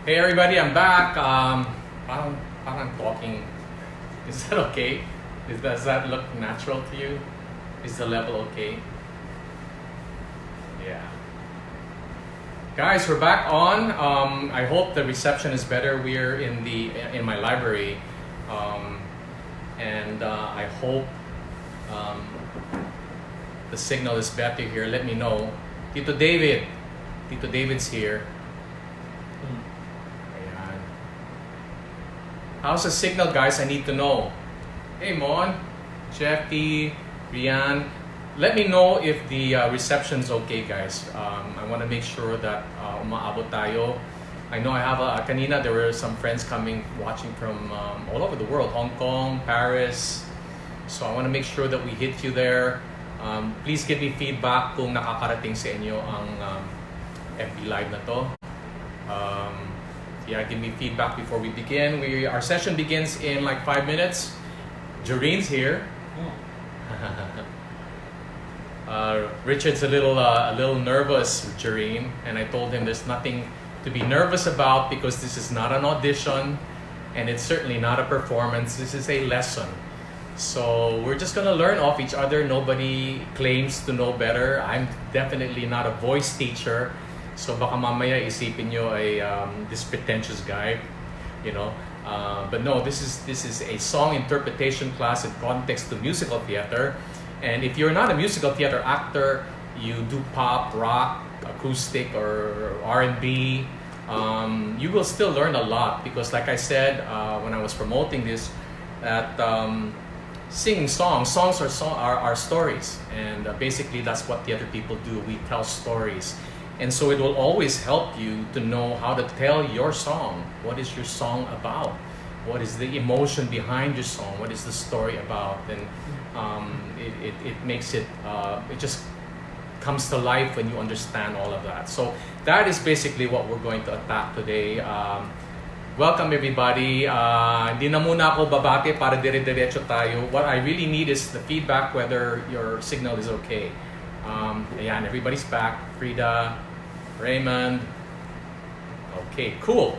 Hey everybody, I'm back. Parang talking. Is that okay? Does that look natural to you? Is the level okay? Yeah. Guys, we're back on. I hope the reception is better. We're in my library, and I hope the signal is better here. Let me know. Tito David's here. Ayan. How's the signal, guys? I need to know. Hey, Mon, Jeffy, Rian. Let me know if the reception's okay, guys. I want to make sure that umaabot tayo. I know I have kanina there were some friends watching from all over the world, Hong Kong, Paris. So I want to make sure that we hit you there. Please give me feedback kung nakakarating sa inyo ang FB Live na to. Yeah, give me feedback before we begin. Our session begins in like 5 minutes. Jorene's here. Richard's a little nervous with Joreen, and I told him there's nothing to be nervous about because this is not an audition, and it's certainly not a performance. This is a lesson. So we're just gonna learn off each other. Nobody claims to know better. I'm definitely not a voice teacher. So baka mamaya isipin nyo this pretentious guy, you know. But no, this is a song interpretation class in context to musical theater. And if you're not a musical theater actor, you do pop, rock, acoustic, or R&B, you will still learn a lot because, like I said when I was promoting this, that singing songs are stories, and basically that's what theater people do. We tell stories. And so it will always help you to know how to tell your song. What is your song about? What is the emotion behind your song? What is the story about? And it makes it just comes to life when you understand all of that. So that is basically what we're going to attack today. Welcome everybody. Hindi na muna ako babate para dire-diretso tayo. What I really need is the feedback whether your signal is okay. Ayan, everybody's back. Frida, Raymond. Okay, cool.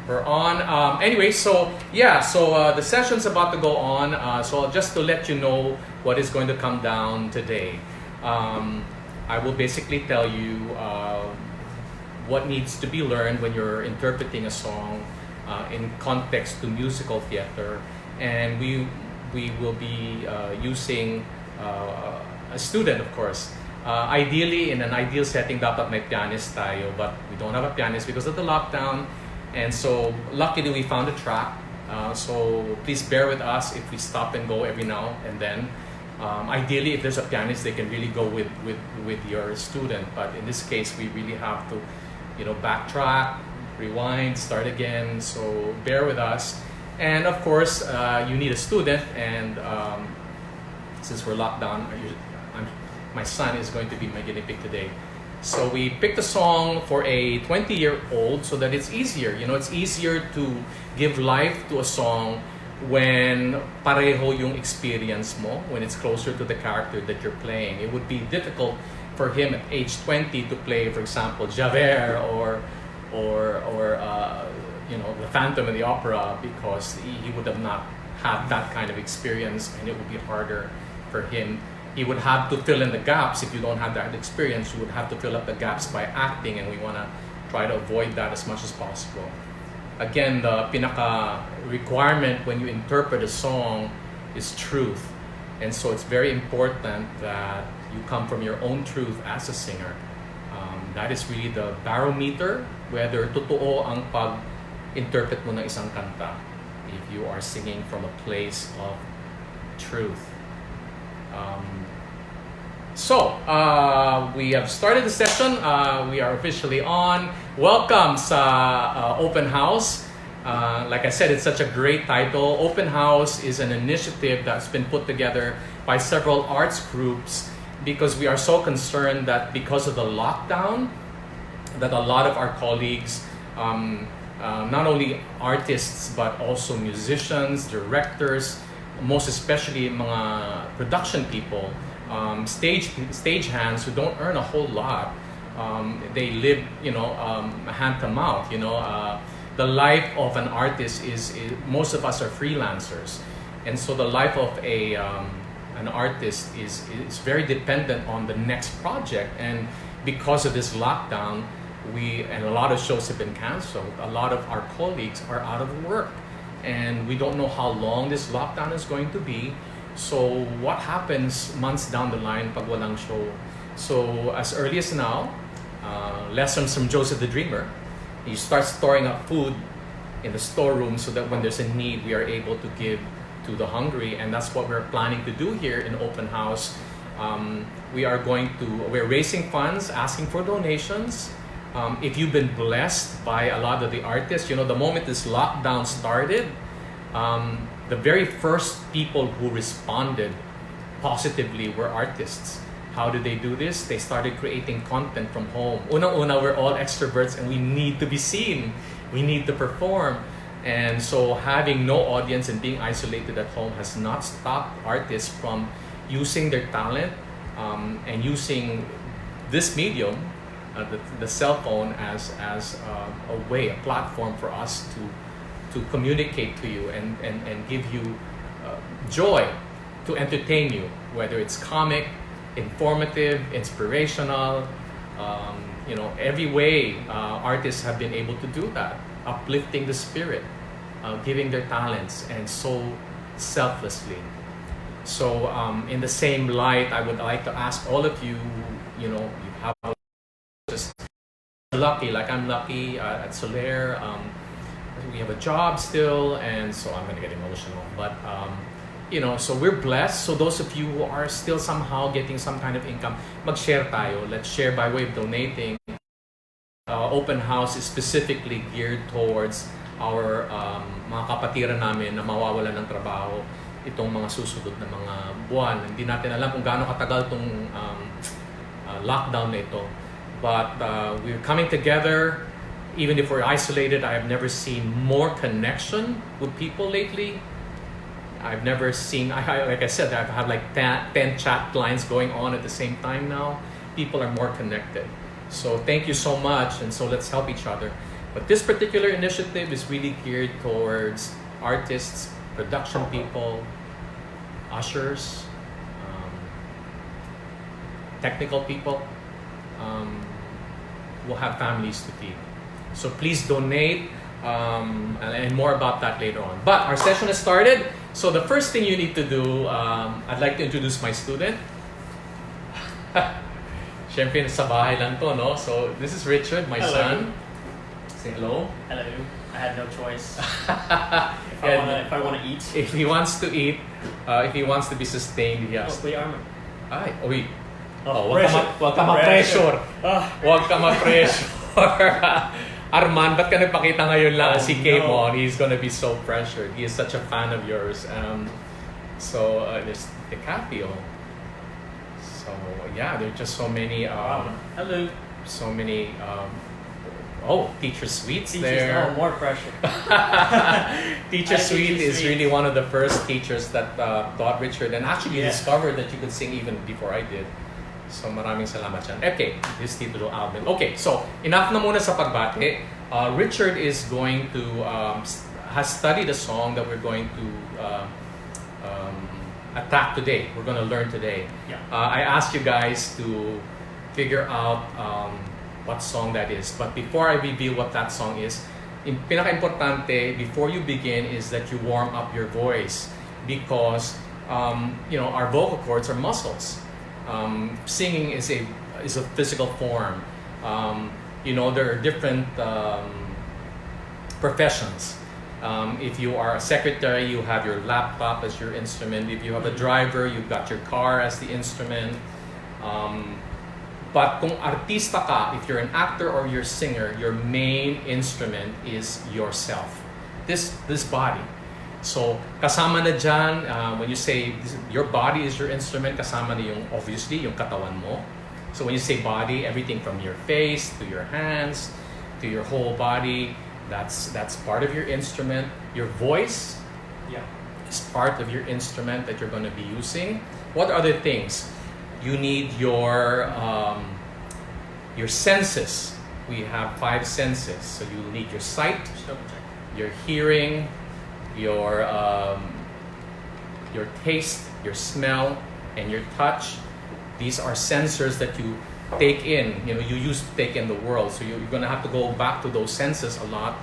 We're on. Anyway, so yeah, the session's about to go on. So just to let you know what is going to come down today, I will basically tell you what needs to be learned when you're interpreting a song in context to musical theater, and we will be using a student, of course. Ideally, in an ideal setting, dapat may pianist tayo, but we don't have a pianist because of the lockdown. And so, luckily, we found a track. So please bear with us if we stop and go every now and then. Ideally, if there's a pianist, they can really go with your student. But in this case, we really have to, backtrack, rewind, start again. So bear with us. And of course, you need a student. And since we're locked down, my son is going to be my guinea pig today. So we picked a song for a 20-year-old so that it's easier. It's easier to give life to a song when pareho yung experience mo, when it's closer to the character that you're playing. It would be difficult for him at age 20 to play, for example, Javert or the Phantom of the Opera, because he would have not had that kind of experience, and it would be harder for him. He would have to fill in the gaps. If you don't have that experience, you would have to fill up the gaps by acting, and we want to try to avoid that as much as possible. Again, the pinaka requirement when you interpret a song is truth. And so it's very important that you come from your own truth as a singer. That is really the barometer whether totoo ang pag-interpret mo ng isang kanta if you are singing from a place of truth. So we have started the session. We are officially on. Welcome sa Open House. Like I said, it's such a great title. Open House is an initiative that's been put together by several arts groups because we are so concerned that because of the lockdown, that a lot of our colleagues, not only artists but also musicians, directors, most especially mga production people, stage hands who don't earn a whole lot, they live, hand to mouth. The life of an artist is most of us are freelancers, and so the life of an artist is very dependent on the next project. And because of this lockdown, and a lot of shows have been canceled. A lot of our colleagues are out of work, and we don't know how long this lockdown is going to be. So what happens months down the line pag walang show? So as early as now, lessons from Joseph the Dreamer, you start storing up food in the storeroom so that when there's a need, we are able to give to the hungry. And that's what we're planning to do here in Open House. We're raising funds, asking for donations. If you've been blessed by a lot of the artists, the moment this lockdown started, the very first people who responded positively were artists. How did they do this? They started creating content from home. Unang-una, we're all extroverts and we need to be seen. We need to perform. And so having no audience and being isolated at home has not stopped artists from using their talent and using this medium, the cell phone, as a platform for us to communicate to you and give you joy, to entertain you, whether it's comic, informative, inspirational, every way artists have been able to do that, uplifting the spirit, giving their talents, and so selflessly. So in the same light, I would like to ask all of you, you have just lucky, like I'm lucky at Soler. We have a job still, and so I'm gonna get emotional. But so we're blessed. So those of you who are still somehow getting some kind of income, mag-share tayo. Let's share by way of donating. Open House is specifically geared towards our mga kapatiran namin na mawawalan ng trabaho itong mga susunod na mga buwan. Hindi natin alam kung gaano katagal itong lockdown na ito. But we're coming together. Even if we're isolated, I have never seen more connection with people lately. I've never seen, like I said, I've had like 10 chat lines going on at the same time now. People are more connected. So thank you so much, and so let's help each other. But this particular initiative is really geared towards artists, production people, ushers, technical people who have families to feed. So please donate, and more about that later on. But our session has started. So the first thing you need to do, I'd like to introduce my student. Siyempre, sa bahay lang to, no? So this is Richard, my son. Say hello. Hello. I had no choice. if I want to eat. If he wants to eat, if he wants to be sustained, he has. Kuya Arman. Ay, uy. Wag ka ma-pressure. Wag ka ma-pressure. Arman, ba't ka nagpakita ngayon lang si came on? He's gonna be so pressured. He is such a fan of yours. So there's DiCaprio. So yeah, there are just so many. Hello. So many. Teacher Sweet's Teachers, there. more pressure. Teacher Sweet is really one of the first teachers that taught Richard, and actually discovered that you could sing even before I did. So maraming salamat dyan. Okay, this Titulo Alvin. Okay, so enough na muna sa pagbati. Richard is going to, has studied a song that we're going to attack today. We're going to learn today. Yeah. I asked you guys to figure out what song that is. But before I reveal what that song is, pinaka-importante before you begin is that you warm up your voice, because our vocal cords are muscles. Singing is a physical form. There are different professions. If you are a secretary, you have your laptop as your instrument. If you have a driver, you've got your car as the instrument. But kung artista ka, if you're an actor or you're a singer, your main instrument is yourself. This body. So, kasama na dyan, when you say your body is your instrument, kasama na obviously, yung katawan mo. So when you say body, everything from your face, to your hands, to your whole body, that's part of your instrument. Your voice is part of your instrument that you're going to be using. What other things? You need your Your senses. We have 5 senses. So you need your sight, your hearing, your taste, your smell, and your touch. These are sensors that you take in. You use to take in the world. So you're going to have to go back to those senses a lot.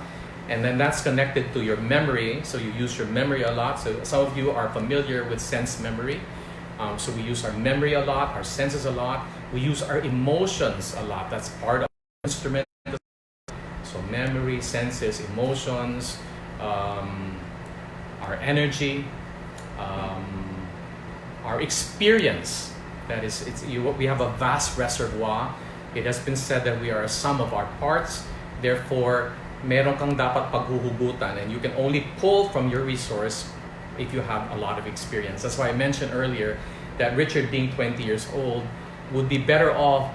And then that's connected to your memory. So you use your memory a lot. So some of you are familiar with sense memory. So we use our memory a lot, our senses a lot. We use our emotions a lot. That's part of the instrument. So memory, senses, emotions, our energy, our experience. That is, we have a vast reservoir. It has been said that we are a sum of our parts. Therefore, meron kang dapat paghuhugutan, and you can only pull from your resource if you have a lot of experience. That's why I mentioned earlier that Richard, being 20 years old, would be better off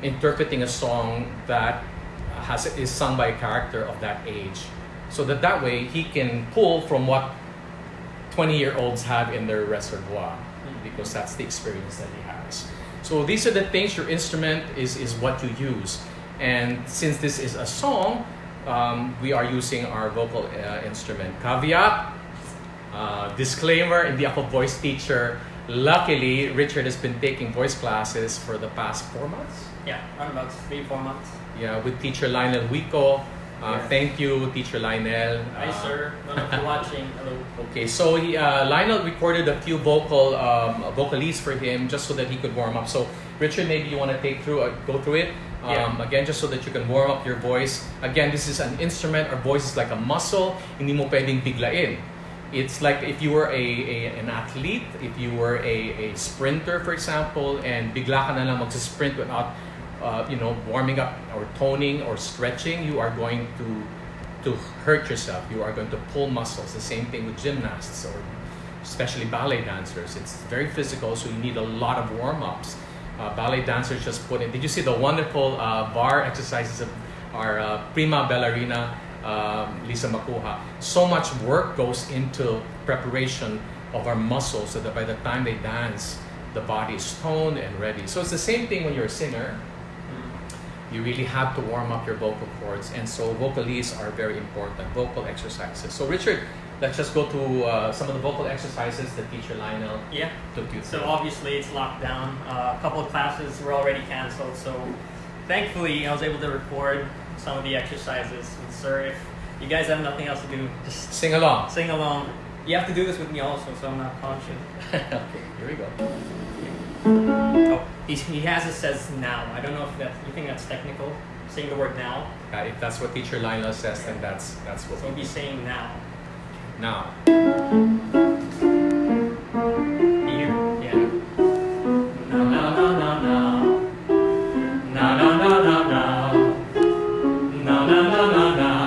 interpreting a song that is sung by a character of that age, so that way he can pull from what 20-year-olds have in their reservoir, because that's the experience that he has. So these are the things. Your instrument is what you use. And since this is a song, we are using our vocal instrument. Caveat, disclaimer, hindi ako voice teacher. Luckily, Richard has been taking voice classes for the past 4 months. Yeah, around about 3-4 months. Yeah, with teacher Lionel Wico. Yes. Thank you, teacher Lionel. Hi, sir. Don't know if you're watching. Hello. Okay, so Lionel recorded a few vocalies for him just so that he could warm up. So Richard, maybe you want to go through it again, just so that you can warm up your voice. Again, this is an instrument. Our voice is like a muscle. Hindi mo pwedeng biglain. It's like if you were an athlete, if you were a sprinter, for example, and bigla ka na lang mag-sprint without warming up or toning or stretching, you are going to hurt yourself. You are going to pull muscles. The same thing with gymnasts, or especially ballet dancers. It's very physical, so you need a lot of warm-ups. Ballet dancers just put in. Did you see the wonderful bar exercises of our prima ballerina, Lisa Makuha? So much work goes into preparation of our muscles so that by the time they dance, the body is toned and ready. So it's the same thing when you're a singer. You really have to warm up your vocal cords, and so vocalies are very important, vocal exercises. So Richard, let's just go to some of the vocal exercises that teacher Lionel took you through. So obviously it's locked down. A couple of classes were already canceled, so thankfully I was able to record some of the exercises. And sir, if you guys have nothing else to do, just sing along. Sing along. You have to do this with me also, so I'm not conscious. Okay, here we go. Oh, he has it says now. I don't know if you think that's technical. Saying the word now. If that's what teacher Lionel says, then that's what So we'll be saying now. Now. Here, yeah. Now, now, now, now, now. Now, now, now, now, now. Now, now, now, now, now.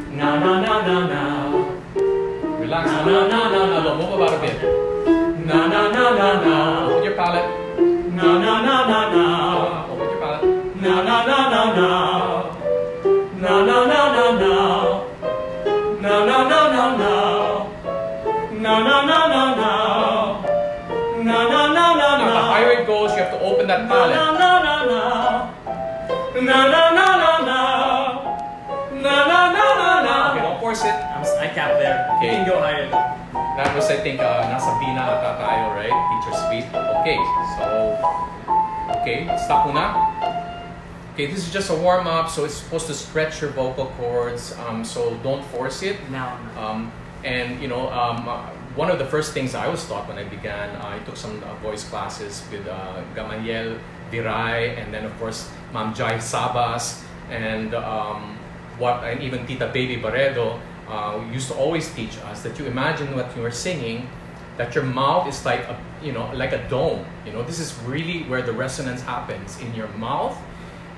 Now, now, now, now, now. Relax. No, move about a bit. Now, now, now, now, now. Open your palate. Now, now, now, now, now. Open your palate. Now, now, now, now, now. Now, now, now, now, now. Now, now, now, now, now. Now, now, now, now, now. Now, now, now, now, Now, the higher it goes, you have to open that palate. Now, now, now, now. Now, now, now, now, now. Now, now, now, now, now. Okay, don't force it. I capped there. Okay. You can go higher though. That was, I think, nasa bina ata tayo, right? Teacher Sweet. Okay, stop muna. Okay, this is just a warm-up, so it's supposed to stretch your vocal cords, so don't force it. Now. One of the first things I was taught when I began, I took some voice classes with Gamaliel Viray, and then of course Ma'am Jai Sabas, and even Tita Baby Barredo used to always teach us that you imagine what you are singing, that your mouth is like a dome. This is really where the resonance happens in your mouth,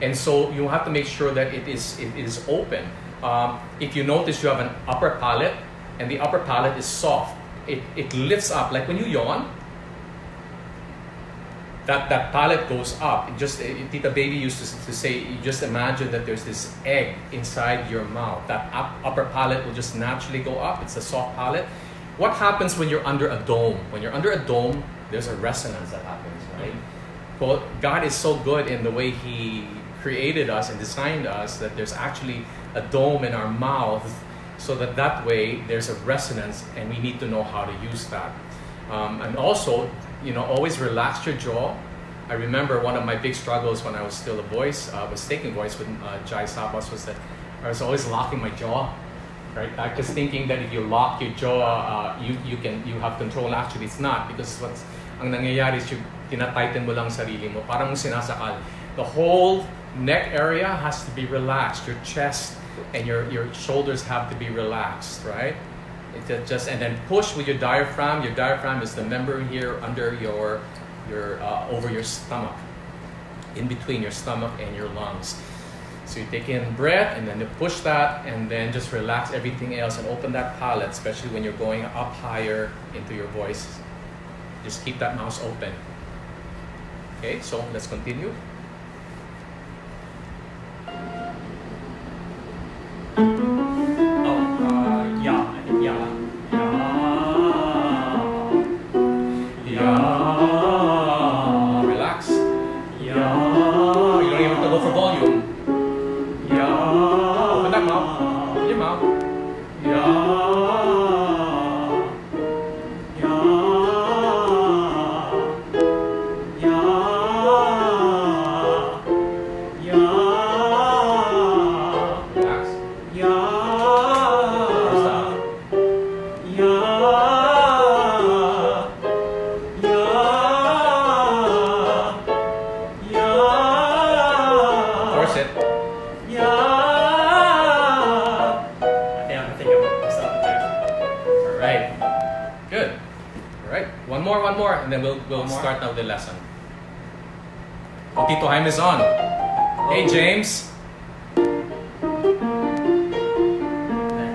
and so you have to make sure that it is open. If you notice, you have an upper palate, and the upper palate is soft. It lifts up, like when you yawn. That palate goes up. Tita Baby used to say, you just imagine that there's this egg inside your mouth. That upper palate will just naturally go up. It's a soft palate. What happens when you're under a dome? When you're under a dome, there's a resonance that happens, right? God is so good in the way He created us and designed us that there's actually a dome in our mouth, so that way there's a resonance, and we need to know how to use that. And also, always relax your jaw. I remember one of my big struggles when I was still a voice, was taking voice with Jai Sabas, was that I was always locking my jaw. Right? I was thinking that if you lock your jaw, you have control. Actually, it's not, because what's ang nangyayari is tinatighten mo lang sarili mo, parang mo sinasakal. The whole neck area has to be relaxed. Your chest and your shoulders have to be relaxed, right? And then push with your diaphragm. Your diaphragm is the member here under your over your stomach, in between your stomach and your lungs. So you take in breath, and then you push that, and then just relax everything else and open that palate, especially when you're going up higher into your voice. Just keep that mouth open. Okay, so let's continue. Yeah, I think yeah. Relax. You don't even have to go for volume. Open that mouth. Open your mouth. Relax. Force it. I think I'm stopping there. All right. Good. All right. One more, and then we'll start now the lesson. Oh, Tito Jaime's on. Hey, James.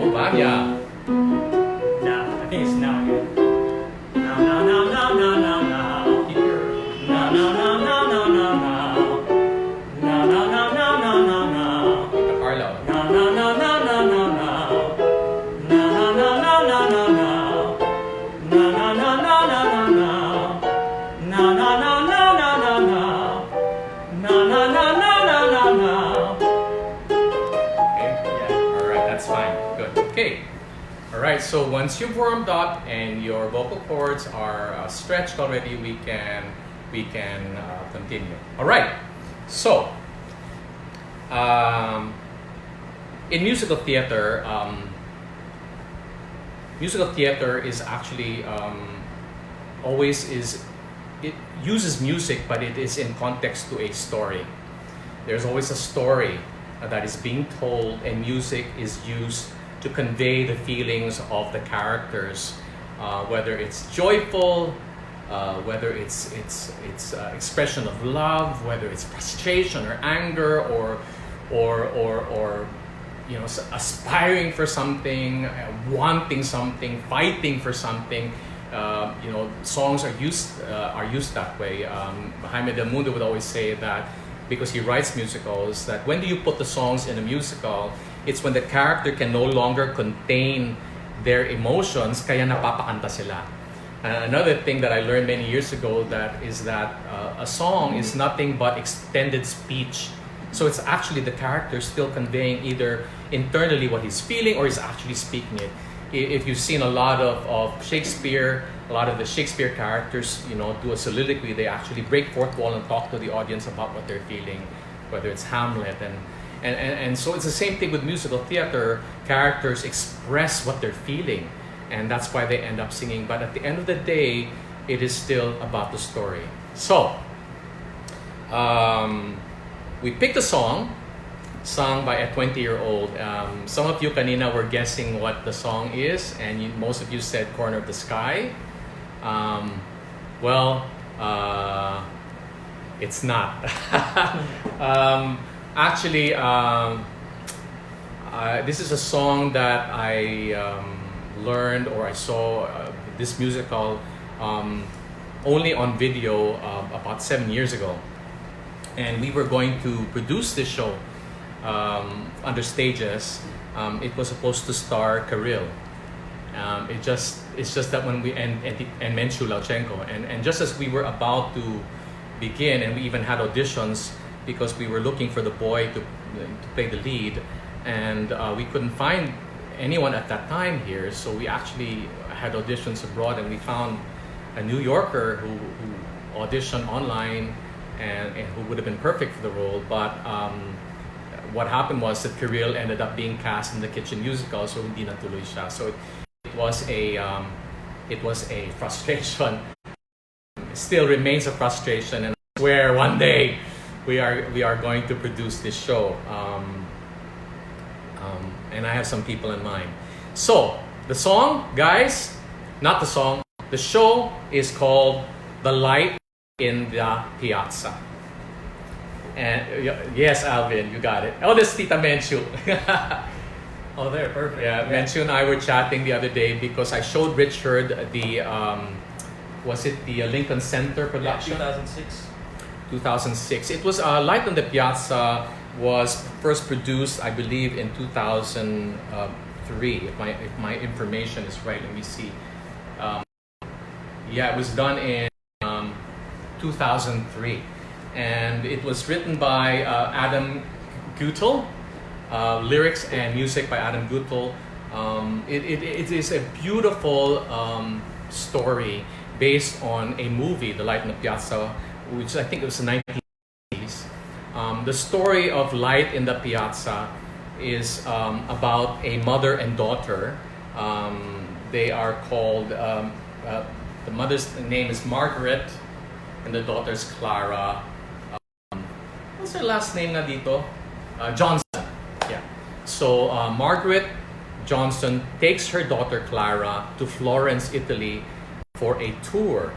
Oh, Vanya. Now, I think it's now again. Now. Here. Now. Tita Carlo. Okay. All right. So once you've warmed up and your vocal cords are stretched already, we can continue. All right. So in musical theater is actually it uses music, but it is in context to a story. There's always a story that is being told, and music is used to convey the feelings of the characters, whether it's joyful, whether it's expression of love, whether it's frustration or anger, or aspiring for something, wanting something, fighting for something. Songs are used that way. Jaime Del Mundo would always say that, because he writes musicals, that when do you put the songs in a musical? It's when the character can no longer contain their emotions, kaya napapakanta sila. Another thing that I learned many years ago is that a song is nothing but extended speech. So it's actually the character still conveying either internally what he's feeling, or he's actually speaking it. If you've seen a lot of Shakespeare, a lot of the Shakespeare characters, do a soliloquy. They actually break fourth wall and talk to the audience about what they're feeling, whether it's Hamlet and so it's the same thing with musical theater. Characters express what they're feeling, and that's why they end up singing. But at the end of the day, it is still about the story. So we picked a song sung by a 20-year-old. Some of you kanina were guessing what the song is, and most of you said Corner of the Sky. It's not. Actually, this is a song that I learned, or I saw this musical only on video about 7 years ago. And we were going to produce this show under stages. It was supposed to star Kirill. It's just that when we and Menchu Lauchenko, and just as we were about to begin, and we even had auditions because we were looking for the boy to play the lead, and we couldn't find anyone at that time here, so we actually had auditions abroad, and we found a New Yorker who auditioned online and who would have been perfect for the role, but what happened was that Kirill ended up being cast in the Kitchen musical, so hindi natuloy siya. So it was a frustration. It still remains a frustration, and I swear one day we are going to produce this show. And I have some people in mind. So the song, guys, not the song. The show is called "The Light in the Piazza." And yes, Alvin, you got it. Oh, this is Tita Menchu. Oh, there, perfect. Yeah, Menchu and I were chatting the other day because I showed Richard the was it the Lincoln Center production? Yeah, 2006. 2006. It was Light on the Piazza was first produced, I believe, in 2003. If my information is right, let me see. Yeah, it was done in 2003, and it was written by Adam Gutel, lyrics and music by Adam Gutel. It is a beautiful story based on a movie, The Light on the Piazza, which I think it was the 1980s. The story of Light in the Piazza is about a mother and daughter. They are called, the mother's name is Margaret and the daughter's Clara. What's her last name na dito? Johnson. Yeah. So Margaret Johnson takes her daughter Clara to Florence, Italy for a tour.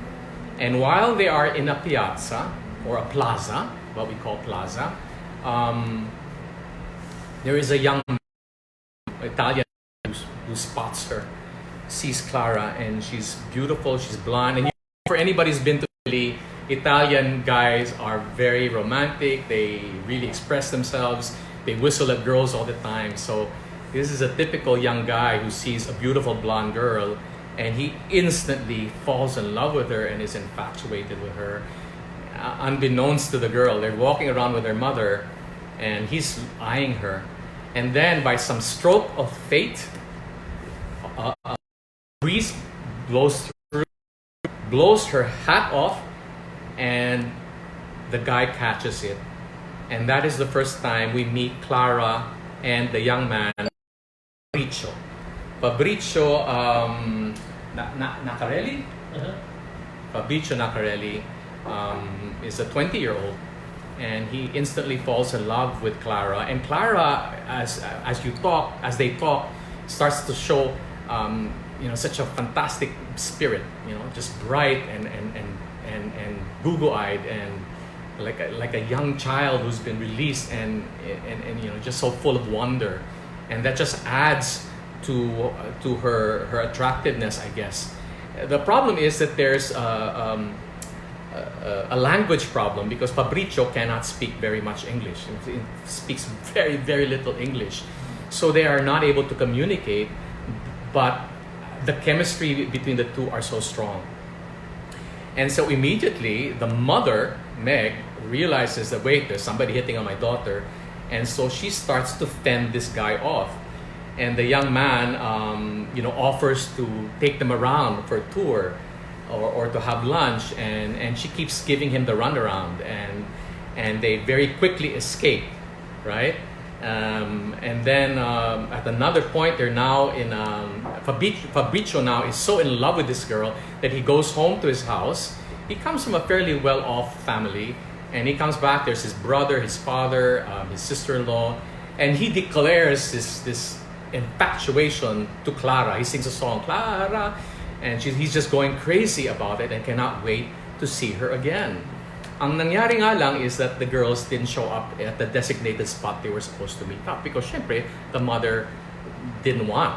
And while they are in a piazza, or a plaza, what we call plaza, there is a young Italian who spots her, sees Clara, and she's beautiful, she's blonde. And for anybody who's been to Italy, Italian guys are very romantic, they really express themselves, they whistle at girls all the time. So this is a typical young guy who sees a beautiful blonde girl, and he instantly falls in love with her and is infatuated with her. Unbeknownst to the girl, they're walking around with their mother, and he's eyeing her. And then, by some stroke of fate, a breeze blows through, blows her hat off, and the guy catches it. And that is the first time we meet Clara and the young man, Fabrizio. Fabrizio Nacarelli? Uh-huh. Fabrizio Nacarelli is a 20-year-old, and he instantly falls in love with Clara. And Clara, as they talk, starts to show such a fantastic spirit, just bright and goo-eyed and like a young child who's been released and just so full of wonder, and that just adds to her attractiveness, I guess. The problem is that there's a language problem because Fabrizio cannot speak very much English. He speaks very, very little English. So they are not able to communicate, but the chemistry between the two are so strong. And so immediately the mother, Meg, realizes that, wait, there's somebody hitting on my daughter. And so she starts to fend this guy off. And the young man, offers to take them around for a tour or to have lunch. And she keeps giving him the runaround. And they very quickly escape, right? And then at another point, they're now in Fabrizio now is so in love with this girl that he goes home to his house. He comes from a fairly well-off family, and he comes back. There's his brother, his father, his sister-in-law, and he declares this infatuation to Clara. He sings a song, Clara, and he's just going crazy about it and cannot wait to see her again. Ang nangyari nga lang is that the girls didn't show up at the designated spot they were supposed to meet up because, syempre, the mother didn't want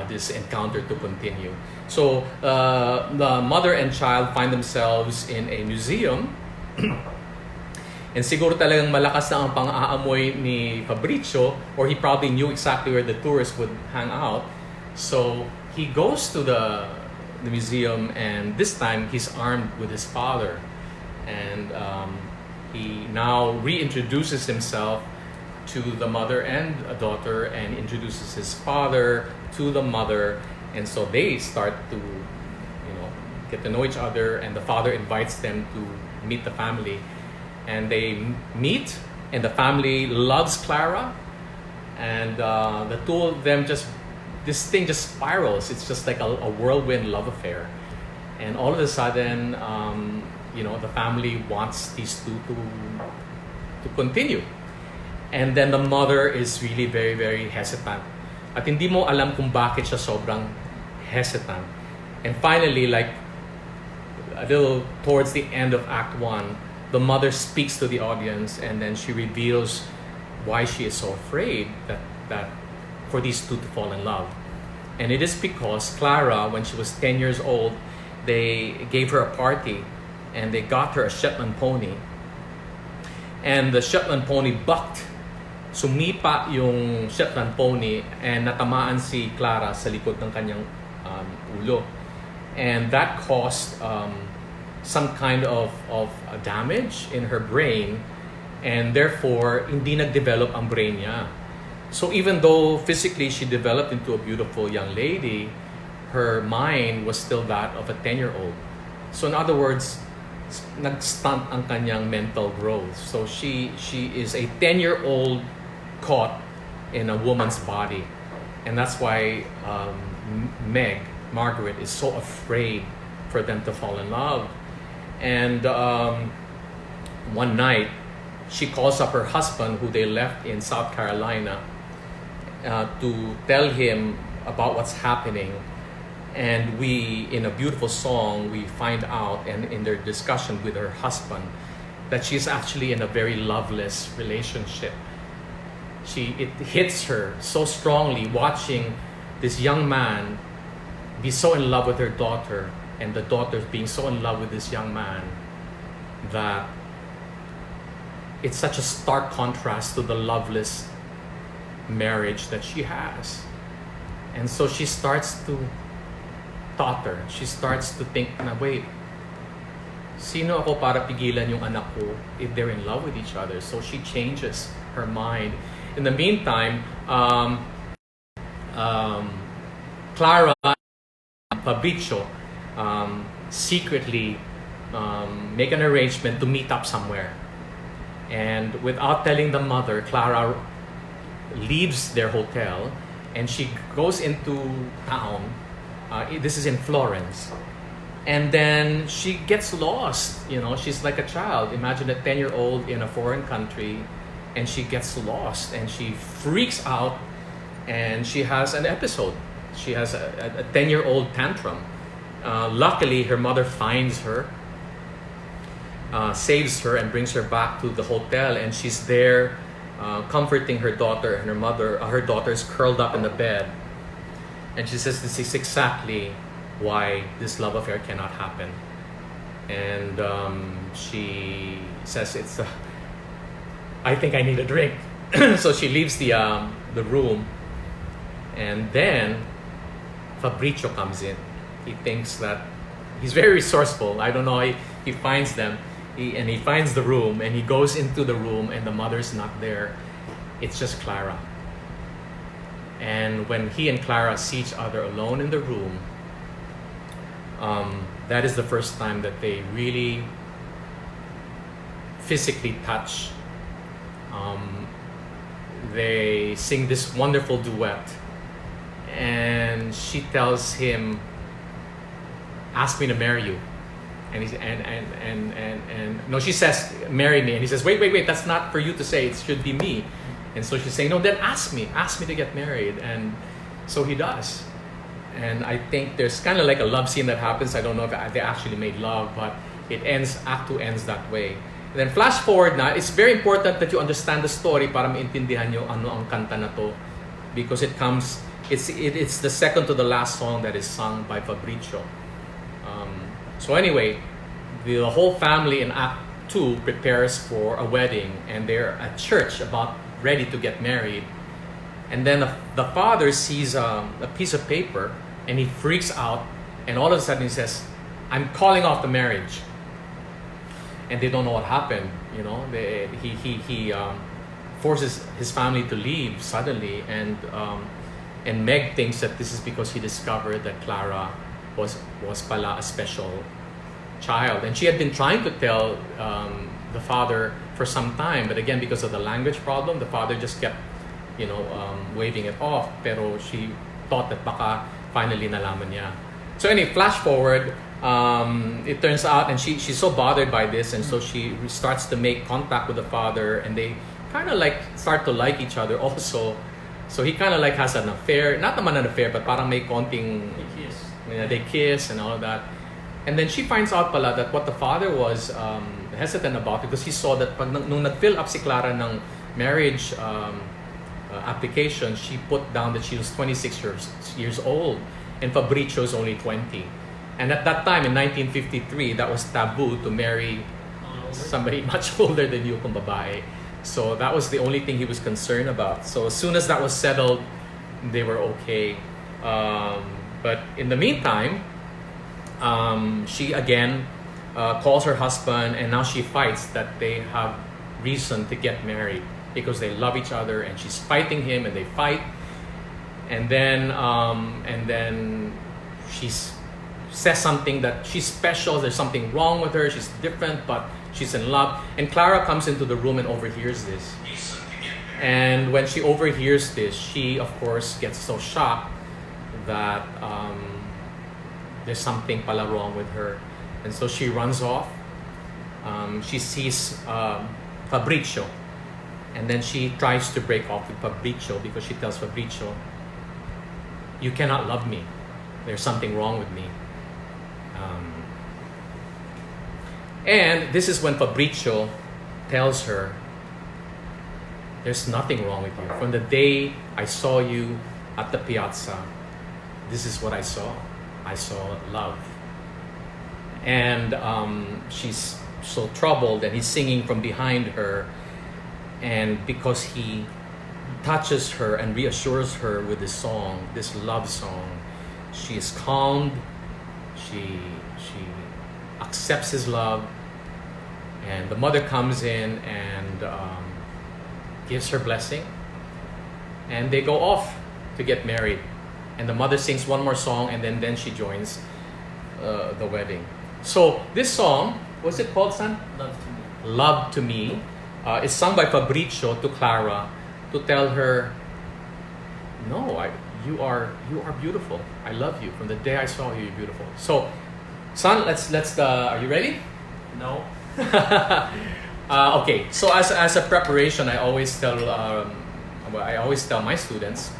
this encounter to continue. So the mother and child find themselves in a museum, and siguro talagang malakas na ang pang-aamoy ni Fabrizio, or he probably knew exactly where the tourists would hang out. So he goes to the museum, and this time he's armed with his father. And he now reintroduces himself to the mother and a daughter, and introduces his father to the mother, and so they start to, get to know each other, and the father invites them to meet the family, and they meet, and the family loves Clara, and the two of them this thing just spirals. It's just like a whirlwind love affair, and all of a sudden, the family wants these two to continue. And then the mother is really very, very hesitant. At hindi mo alam kung bakit siya sobrang hesitant. And finally, like a little towards the end of Act 1, the mother speaks to the audience, and then she reveals why she is so afraid that for these two to fall in love. And it is because Clara, when she was 10 years old, they gave her a party, and they got her a Shetland pony. And the Shetland pony bucked. Sumipa yung Shetland pony, and natamaan si Clara sa likod ng kanyang ulo. And that caused some kind of damage in her brain, and therefore hindi nag-develop ang brain niya. So even though physically she developed into a beautiful young lady, her mind was still that of a 10-year-old. So in other words, nag-stunt ang kanyang mental growth. So she is a 10-year-old caught in a woman's body, and that's why Margaret is so afraid for them to fall in love. And one night she calls up her husband, who they left in South Carolina, to tell him about what's happening. And in a beautiful song, we find out, and in their discussion with her husband, that she's actually in a very loveless relationship. It hits her so strongly watching this young man be so in love with her daughter, and the daughter being so in love with this young man, that it's such a stark contrast to the loveless marriage that she has. And so she starts to totter. She starts to think na, wait, sino ako para pigilan yung anak ko if they're in love with each other? So she changes her mind. In the meantime, Clara and Fabrizio secretly make an arrangement to meet up somewhere. And without telling the mother, Clara leaves their hotel and she goes into town. This is in Florence. And then she gets lost. She's like a child. Imagine a 10-year-old in a foreign country, and she gets lost and she freaks out, and she has an episode. She has a 10-year-old tantrum. Luckily, her mother finds her, saves her, and brings her back to the hotel, and she's there comforting her daughter, and her daughter is curled up in the bed. And she says this is exactly why this love affair cannot happen. And she says, I think I need a drink. So she leaves the room, and then Fabrizio comes in. He thinks that he's very resourceful. I don't know, he finds them, he finds the room, and he goes into the room, and the mother's not there. It's just Clara. And when he and Clara see each other alone in the room, that is the first time that they really physically touch. They sing this wonderful duet, and she tells him, "Ask me to marry you," and no, she says, "Marry me," and he says, "Wait, that's not for you to say. It should be me." And so she's saying, "No, then ask me to get married," and so he does. And I think there's kind of like a love scene that happens. I don't know if they actually made love, but Act 2 ends that way. And then flash forward na, it's very important that you understand the story para maintindihan nyo ano ang kanta na to, because it's the second to the last song that is sung by Fabrizio. So anyway, the whole family in Act 2 prepares for a wedding, and they're at church about ready to get married. And then the father sees a piece of paper, and he freaks out, and all of a sudden he says, "I'm calling off the marriage." and they don't know what happened. You know, he forces his family to leave suddenly, and Meg thinks that this is because he discovered that Clara was pala a special child, and she had been trying to tell the father for some time, but again, because of the language problem, the father just kept, waving it off. Pero she thought that baka finally nalaman niya. So anyway, flash forward. It turns out, and she's so bothered by this, and so she starts to make contact with the father, and they kind of like start to like each other also. So he kind of like has an affair, not naman an affair, but parang may konting, they kiss and all of that. And then she finds out pala that what the father was hesitant about, because he saw that pag nung nag-fill up si Clara ng marriage application, she put down that she was 26 years old and Fabrizio is only 20. And at that time in 1953, that was taboo to marry somebody much older than you kung babae. So that was the only thing he was concerned about. So as soon as that was settled, they were okay. But in the meantime, she again calls her husband, and now she fights that they have reason to get married because they love each other, and she's fighting him, and they fight, and then she says something that she's special. There's something wrong with her. She's different, but she's in love. And Clara comes into the room and overhears this. And when she overhears this, she of course gets so shocked that there's something pala wrong with her, and so she runs off. She sees Fabrizio, and then she tries to break off with Fabrizio because she tells Fabrizio, "You cannot love me. There's something wrong with me." And this is when Fabrizio tells her, "There's nothing wrong with you. From the day I saw you at the piazza, this is what I saw. I saw love." And she's so troubled, and he's singing from behind her. And because he touches her and reassures her with this song, this love song, she is calmed. She accepts his love. And the mother comes in and gives her blessing. And they go off to get married. And the mother sings one more song, and then she joins the wedding. So this song, what's it called, son? Love to Me. Love to Me, is sung by Fabrizio to Clara to tell her, "No, you are beautiful. I love you. From the day I saw you, you're beautiful." So, son, let's. Are you ready? No. Okay. So as a preparation, I always tell my students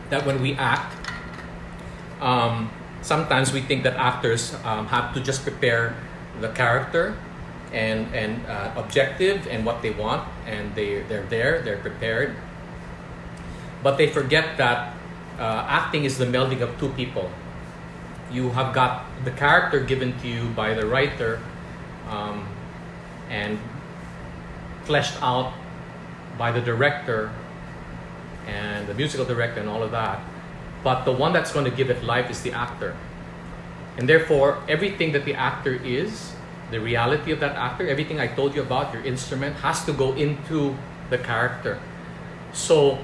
that when we act, sometimes we think that actors have to just prepare the character and objective and what they want, and they're prepared. But they forget that acting is the melding of two people. You have got the character given to you by the writer and fleshed out by the director and the musical director and all of that. But the one that's going to give it life is the actor. And therefore, everything that the actor is, the reality of that actor, everything I told you about, your instrument, has to go into the character. So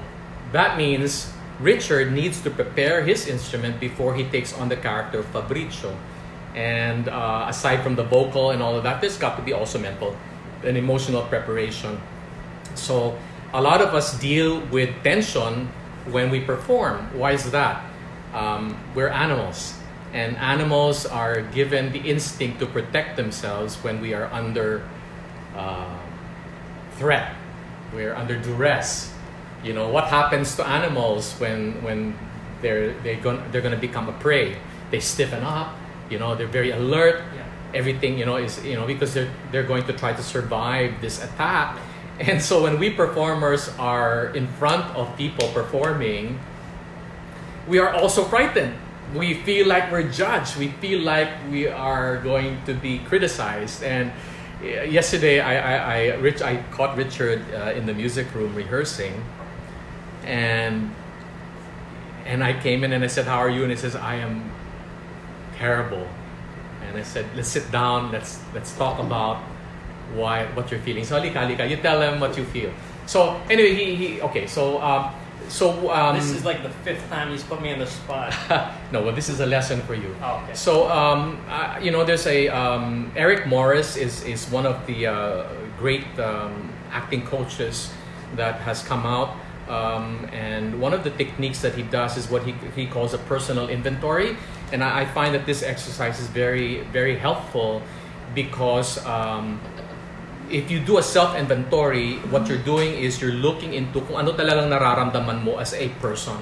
that means Richard needs to prepare his instrument before he takes on the character of Fabrizio. And aside from the vocal and all of that, there's got to be also mental and emotional preparation. So a lot of us deal with tension when we perform. Why is that? We're animals, and animals are given the instinct to protect themselves when we are under threat. We're under duress. You know what happens to animals when they're going to become a prey? They stiffen up. You know, they're very alert. Yeah. Everything is because they're going to try to survive this attack. And so when we performers are in front of people performing, we are also frightened. We feel like we're judged. We feel like we are going to be criticized. And yesterday, I caught Richard in the music room rehearsing, and I came in and I said, "How are you?" And he says, "I am terrible." And I said, let's sit down, let's talk about what you're feeling. So halika, you tell them what you feel. So anyway, he okay. So this is like the 5th time he's put me on the spot. no, well, this is a lesson for you. Oh, okay. So there's a Eric Morris is one of the great acting coaches that has come out. And one of the techniques that he does is what he calls a personal inventory, and I find that this exercise is very, very helpful because if you do a self-inventory, what you're doing is you're looking into kung ano talagang nararamdaman mo as a person.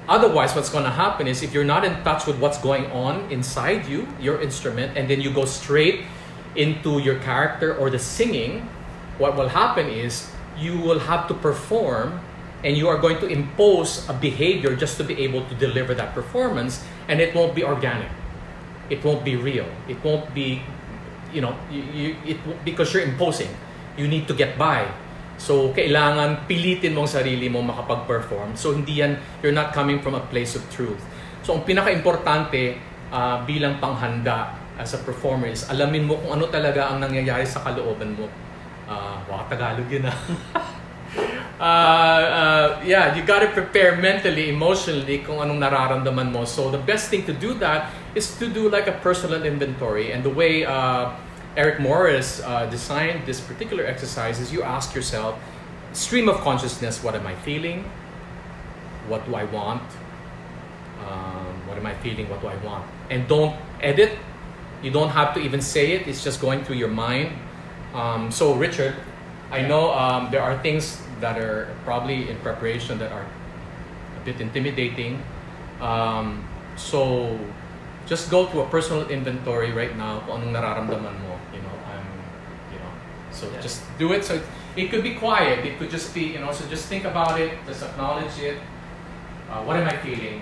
Otherwise, what's going to happen is if you're not in touch with what's going on inside you, your instrument, and then you go straight into your character or the singing, what will happen is you will have to perform, and you are going to impose a behavior just to be able to deliver that performance, and it won't be organic. It won't be real. It won't be, because you're imposing. You need to get by. So, kailangan pilitin mong sarili mo makapag-perform. So, you're not coming from a place of truth. So, ang pinaka-importante bilang panghanda as a performer is alamin mo kung ano talaga ang nangyayari sa kalooban mo. Tagalog yun yeah, you gotta prepare mentally, emotionally kung anong nararamdaman mo. So the best thing to do that is to do like a personal inventory. And the way Eric Morris designed this particular exercise is you ask yourself, stream of consciousness, what am I feeling? What do I want? What am I feeling? What do I want? And don't edit. You don't have to even say it. It's just going through your mind. So Richard, I know there are things that are probably in preparation that are a bit intimidating. So just go to a personal inventory right now kung anong nararamdaman mo. So just do it. So it could be quiet. It could just be, so just think about it. Just acknowledge it. What am I feeling?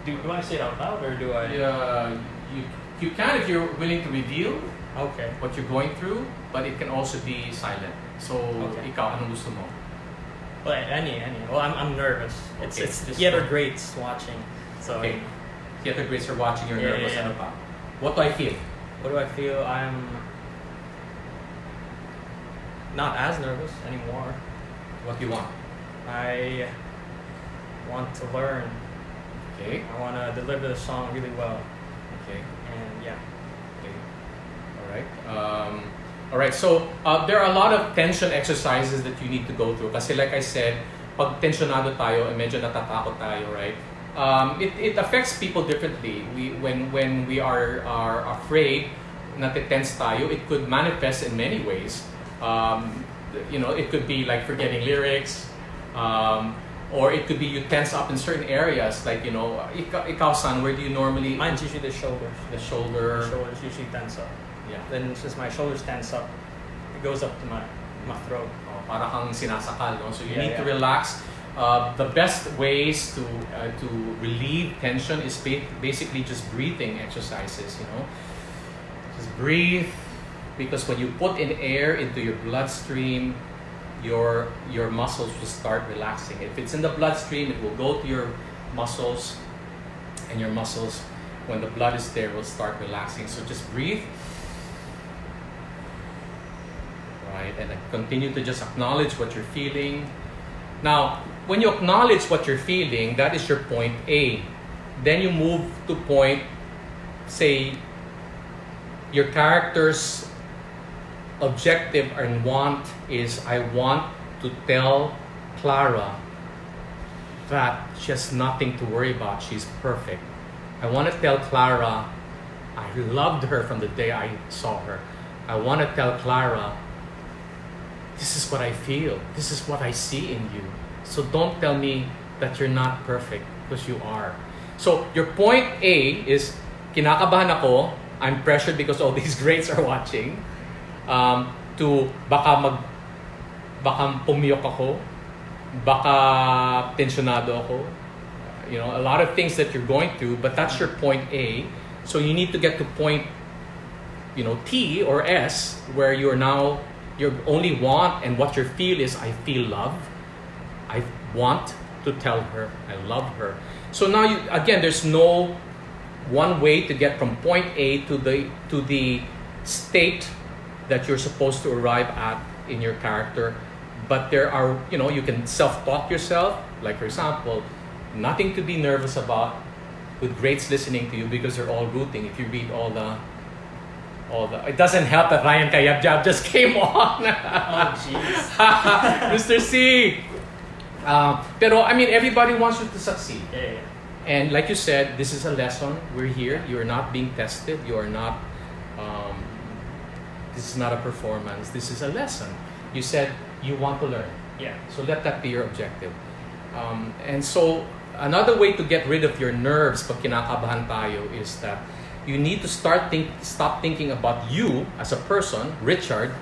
Do you want to say it out loud or do I? You can if you're willing to reveal. Okay. What you're going through, but it can also be silent. So, ikaw, anong gusto mo? Well, any. Well, I'm nervous. Okay, It's theater greats watching. So. Okay. Theater greats are watching. You're nervous. Yeah. Ano pa? What do I feel? What do I feel? I'm not as nervous anymore. What do you want? I want to learn. Okay. I want to deliver the song really well. Okay. And yeah. All right. So there are a lot of tension exercises that you need to go through. Kasi like I said, pag tensionado tayo, medyo natatakot tayo, right? It affects people differently. When we are afraid, natitense tayo, it could manifest in many ways. It could be like forgetting lyrics, or it could be you tense up in certain areas. Like ikaw San, where do you normally? Mine's usually the shoulders. The shoulder. The shoulders usually tense up. Yeah. Then since my shoulders tense up, it goes up to my throat. Para kang sinasakal, no? So you Yeah, need to relax. The best ways to relieve tension is basically just breathing exercises. Just breathe, because when you put in air into your bloodstream, your muscles will start relaxing. If it's in the bloodstream, it will go to your muscles, and your muscles, when the blood is there, will start relaxing. So just breathe. Right, and continue to just acknowledge what you're feeling. Now, when you acknowledge what you're feeling, that is your point A. Then you move to point, say, your character's objective and want is, I want to tell Clara that she has nothing to worry about. She's perfect. I want to tell Clara I loved her from the day I saw her. I want to tell Clara, this is what I feel. This is what I see in you. So don't tell me that you're not perfect, because you are. So your point A is, kinakabahan ako, I'm pressured because all these greats are watching, to baka pumiyok ako, baka tensionado ako. A lot of things that you're going through, but that's your point A. So you need to get to point, T or S, where your only want and what you feel is, I feel love. I want to tell her I love her. So now again, there's no one way to get from point A to the state that you're supposed to arrive at in your character. But there are, you can self-talk yourself. Like, for example, nothing to be nervous about with greats listening to you because they're all rooting. If you read all the it doesn't help that Ryan Kayabjab just came on. Oh, jeez. Mr. C. Pero I mean, everybody wants you to succeed. Yeah. And like you said, this is a lesson. We're here. You are not being tested. You are not. This is not a performance. This is a lesson. You said you want to learn. Yeah. So let that be your objective. And so another way to get rid of your nerves pag kinakabahan tayo is that you need to stop thinking about you as a person, Richard,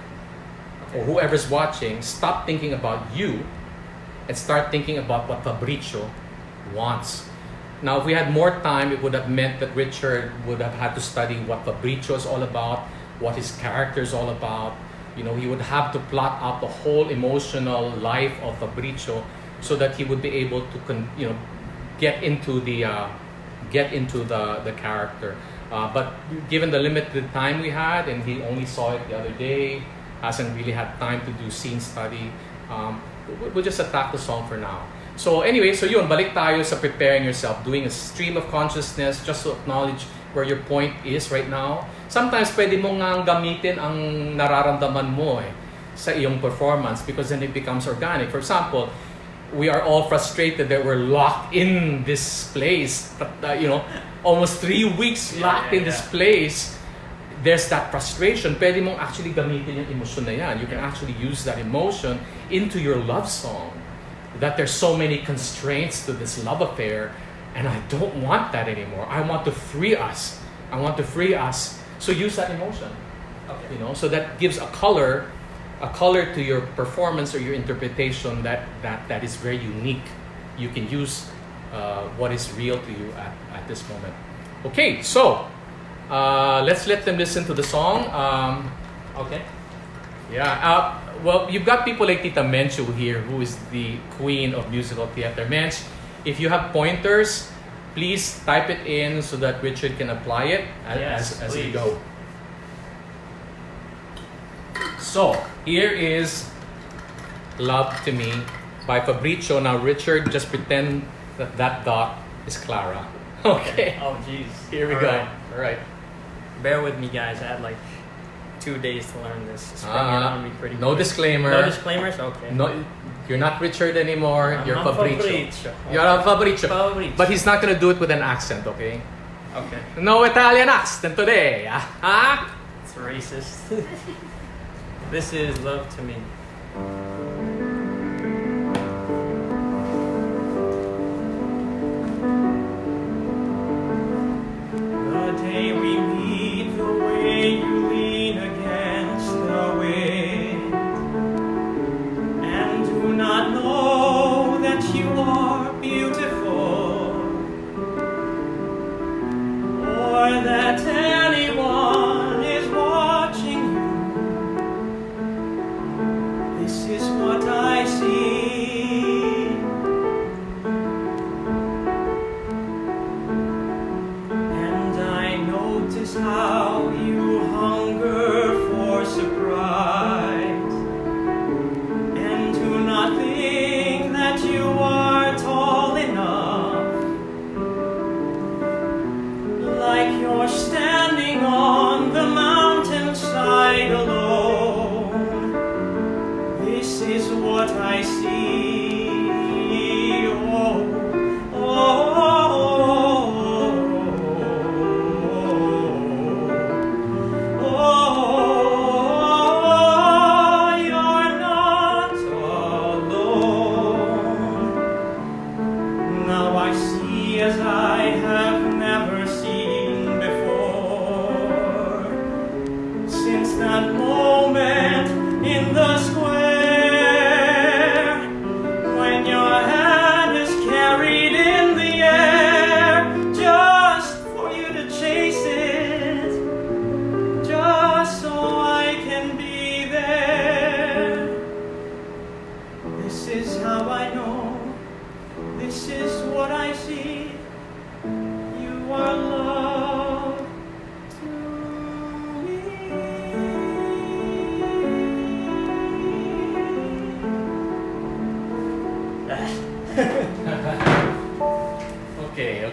or whoever's watching. Stop thinking about you and start thinking about what Fabrizio wants. Now, if we had more time, it would have meant that Richard would have had to study what Fabrizio is all about, what his character is all about. He would have to plot out the whole emotional life of Fabrizio so that he would be able to, get into the character. But given the limited time we had, and he only saw it the other day, hasn't really had time to do scene study, we'll just attack the song for now. So anyway, yun, balik tayo sa preparing yourself, doing a stream of consciousness just to acknowledge where your point is right now. Sometimes pwede mo nga gamitin ang nararamdaman mo sa iyong performance because then it becomes organic. For example, we are all frustrated that we're locked in this place, almost 3 weeks locked in this place. There's that frustration. Pwede mong actually gamitin yung emotion na yan. You can actually use that emotion into your love song. That there's so many constraints to this love affair, and I don't want that anymore. I want to free us. So use that emotion. Okay. So that gives a color to your performance or your interpretation that is very unique. You can use what is real to you at this moment. Okay, so let's let them listen to the song. Okay. Yeah. Well, you've got people like Tita Menchu here, who is the queen of musical theater. Mench, if you have pointers, please type it in so that Richard can apply it as we go. So, here is Love to Me by Fabrizio. Now, Richard, just pretend that dot is Clara. Okay. Oh, jeez. Here we go. All right. Bear with me, guys. I had 2 days to learn this. Sprung it on me pretty no quick. Disclaimer. No disclaimers? Okay. No, you're not Richard anymore. You're Fabrizio. Okay. You're Fabrizio. But he's not gonna do it with an accent, okay? Okay. No Italian accent today. Huh? It's racist. This is Love to Me. The day we meet, the way you lean against the wind, and do not know that you are beautiful, or that anyone is watching you. This is what I see, and I notice how you hunger for surprise, and do not think that you are tall enough, like you're standing on the mountainside alone. This is what I see. You're not alone. Now I see as I have never seen before. Since that moment in the square,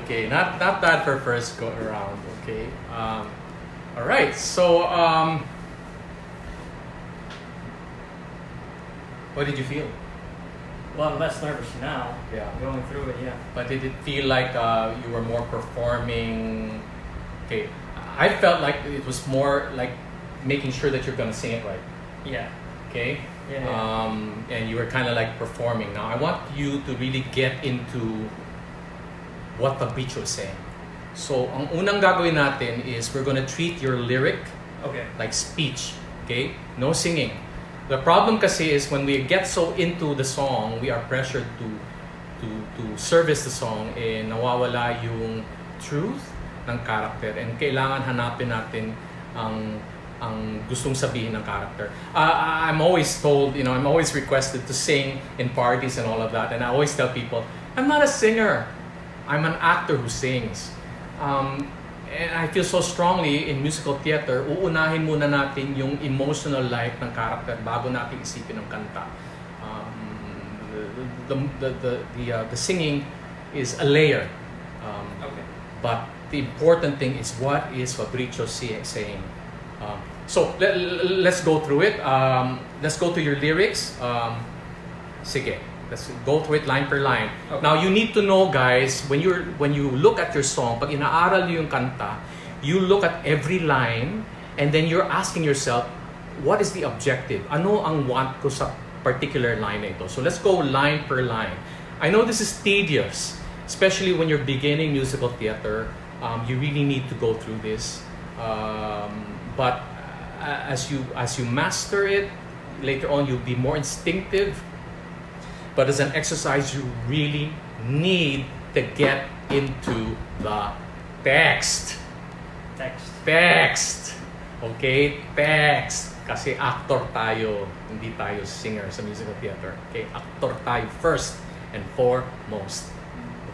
Okay, not bad for first go around. Okay. All right. So, what did you feel? Well, I'm less nervous now. Yeah. Going through it, yeah. But did it feel like you were more performing? Okay, I felt like it was more like making sure that you're gonna sing it right. Yeah. Okay. Yeah. And you were kind of like performing. Now I want you to really get into what the beat was saying. So ang unang gagawin natin is we're gonna treat your lyric Okay. like speech. Okay, no singing. The problem kasi is when we get so into the song, we are pressured to service the song, nawawala yung truth ng character, and kailangan hanapin natin ang gustong sabihin ng character. I'm always told, I'm always requested to sing in parties and all of that, and I always tell people, I'm not a singer. I'm an actor who sings. And I feel so strongly in musical theater, uunahin muna natin yung emotional life ng character bago natin isipin ng kanta. The singing is a layer. Okay. But the important thing is what is Fabrizio saying. So let's go through it. Let's go to your lyrics. Sige. Let's go through it line per line. Okay. Now you need to know, guys, when you look at your song, pag inaaral niyo yung kanta, you look at every line and then you're asking yourself, what is the objective? Ano ang want ko sa particular line na ito? So let's go line per line. I know this is tedious, especially when you're beginning musical theater. You really need to go through this. But as you master it, later on you'll be more instinctive. But as an exercise, you really need to get into the text. Text. Okay? Text. Kasi actor tayo, hindi tayo singer sa musical theater. Okay? Actor tayo first and foremost.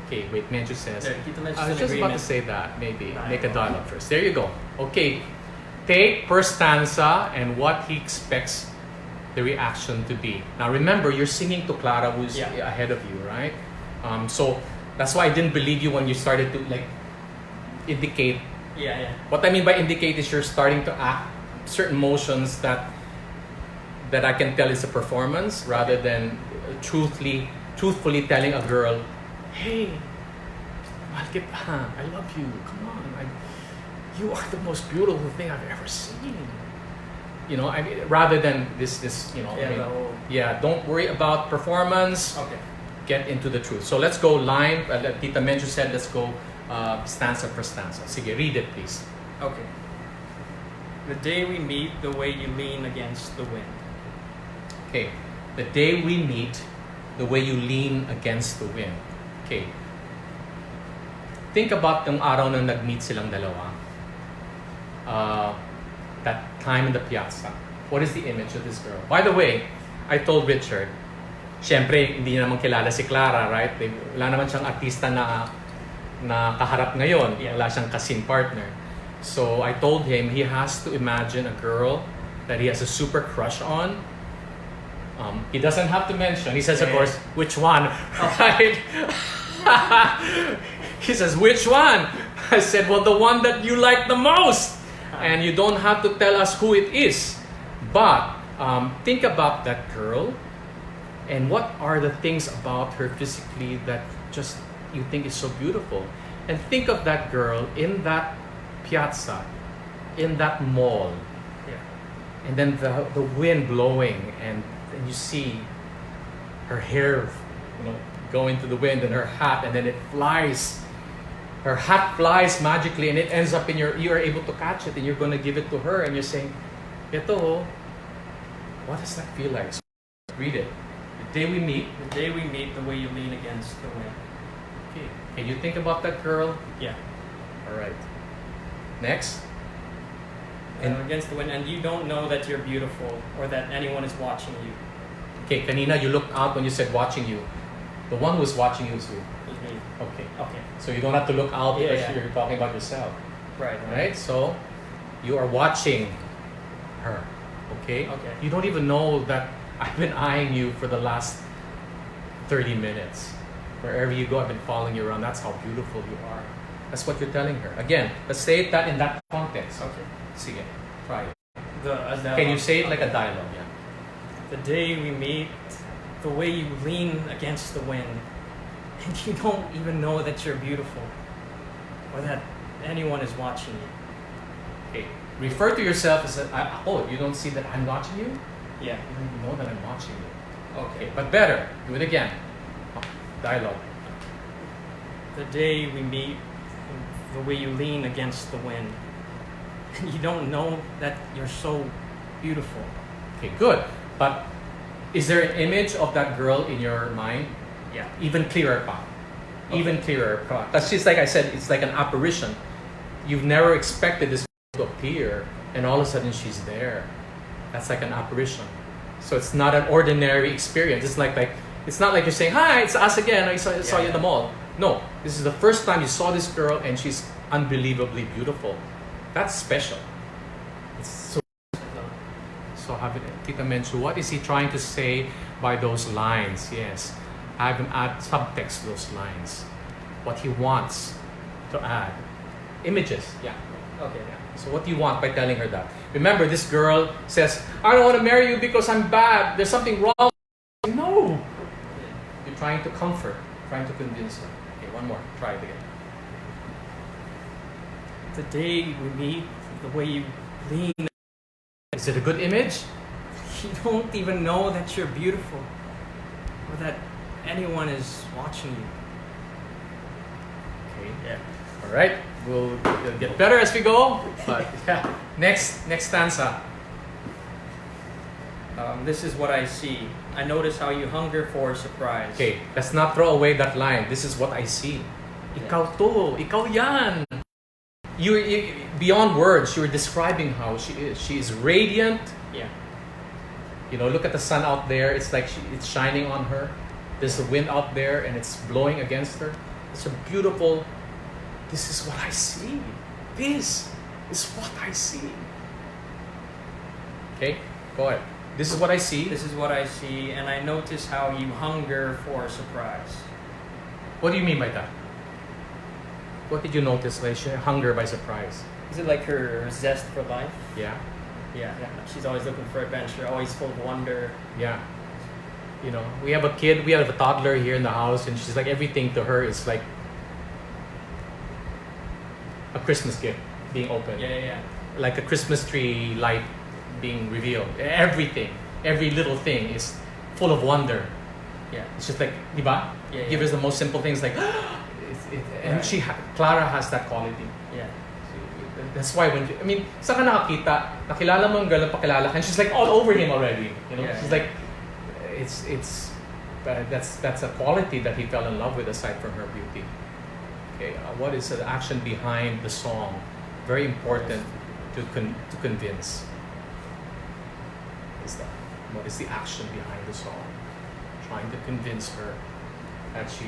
Okay, wait, Menchu says. I was just about to say that, maybe. Make a dialogue first. There you go. Okay. Take per stanza and what he expects the reaction to be. Now remember, you're singing to Clara, who's ahead of you, right? So that's why I didn't believe you when you started to indicate. Yeah. What I mean by indicate is you're starting to act certain motions that I can tell is a performance rather than truthfully telling a girl, hey, mahal kita, I love you, come on, you are the most beautiful thing I've ever seen. I mean, rather than this, don't worry about performance. Okay. Get into the truth. So let's go line. Tita Menchu said, let's go stanza per stanza. Sige, read it, please. Okay. The day we meet, the way you lean against the wind. Okay. The day we meet, the way you lean against the wind. Okay. Think about yung araw na nag-meet silang dalawa. That time in the piazza. What is the image of this girl? By the way, I told Richard, syempre, hindi niya naman kilala si Clara, right? Wala naman siyang artista na kaharap ngayon. Yeah. Wala siyang kasing partner. So I told him he has to imagine a girl that he has a super crush on. He doesn't have to mention. He says, of course, which one? Right? He says, which one? I said, well, the one that you like the most. And you don't have to tell us who it is. But think about that girl and what are the things about her physically that just you think is so beautiful. And think of that girl in that piazza, in that mall. Yeah. And then the wind blowing and you see her hair go into the wind and her hat, and then it flies. Her hat flies magically and it ends up you are able to catch it and you're going to give it to her and you're saying, ito, what does that feel like? So read it. The day we meet. The day we meet, the way you lean against the wind. Okay. Can you think about that girl? Yeah. All right. Next. Against the wind, and you don't know that you're beautiful or that anyone is watching you. Okay, kanina you looked out when you said watching you. The one who's watching you is who? It's me. Okay. Okay. So you don't have to look out because Yeah. you're talking about yourself. Right. Right? So you are watching her. Okay? Okay. You don't even know that I've been eyeing you for the last 30 minutes. Wherever you go, I've been following you around. That's how beautiful you are. That's what you're telling her. Again, let's say that in that context. Okay. Sige, try it. The Can you say it like a dialogue? Yeah. The day we meet, the way you lean against the wind, and you don't even know that you're beautiful, or that anyone is watching you. Okay. Refer to yourself as oh, you don't see that I'm watching you? Yeah. You don't even know that I'm watching you. Okay. But better, do it again. Dialogue. The day we meet, the way you lean against the wind, and you don't know that you're so beautiful. Okay, good. But is there an image of that girl in your mind? Yeah. Even clearer pa. Even clearer pa. Because she's like I said, it's like an apparition. You've never expected this to appear, and all of a sudden she's there. That's like an apparition. So it's not an ordinary experience. It's like it's not like you're saying, "Hi, it's us again. I saw you in the mall." No, this is the first time you saw this girl, and she's unbelievably beautiful. That's special. It's so have it, Tita Menchu, what is he trying to say by those lines? Yes, I can add subtext to those lines. What he wants to add. Images, yeah. Okay. Yeah. So what do you want by telling her that? Remember, this girl says, I don't want to marry you because I'm bad. There's something wrong. No. You're trying to comfort, trying to convince her. Okay, one more. Try it again. The day we meet, the way you lean, Is it a good image? you don't even know that you're beautiful, or that anyone is watching you. Okay. Yeah. All right. We'll get better as we go. But yeah. Next stanza. This is what I see. I notice how you hunger for surprise. Okay, let's not throw away that line. This is what I see. Ikaw to. Ikaw yan. You beyond words, you were describing how she is. She is radiant. Yeah. You know, look at the sun out there. It's like it's shining on her. There's a wind out there and it's blowing against her. It's a beautiful. This is what I see. This is what I see. Okay, go ahead. This is what I see. This is what I see, and I notice how you hunger for surprise. What do you mean by that? What did you notice? Like hunger by surprise. Is it like her zest for life? Yeah, Yeah. She's always looking for adventure, always full of wonder. yeah. You know, we have a kid. We have a toddler here in the house, and she's like everything to her is like a Christmas gift being opened. Yeah. Like a Christmas tree light being revealed. Everything, every little thing is full of wonder. Yeah. It's just like, di ba? Yeah, Give yeah. us the most simple things like, and Right. Clara has that quality. Yeah. That's why when, saan ka nakakita, nakilala mo ang girl, pakilala ka, and she's like all over him already. You know, Yeah, she's yeah. like, that's a quality that he fell in love with aside from her beauty. Okay, what is the action behind the song? Very important to convince. What is the action behind the song? Trying to convince her that she.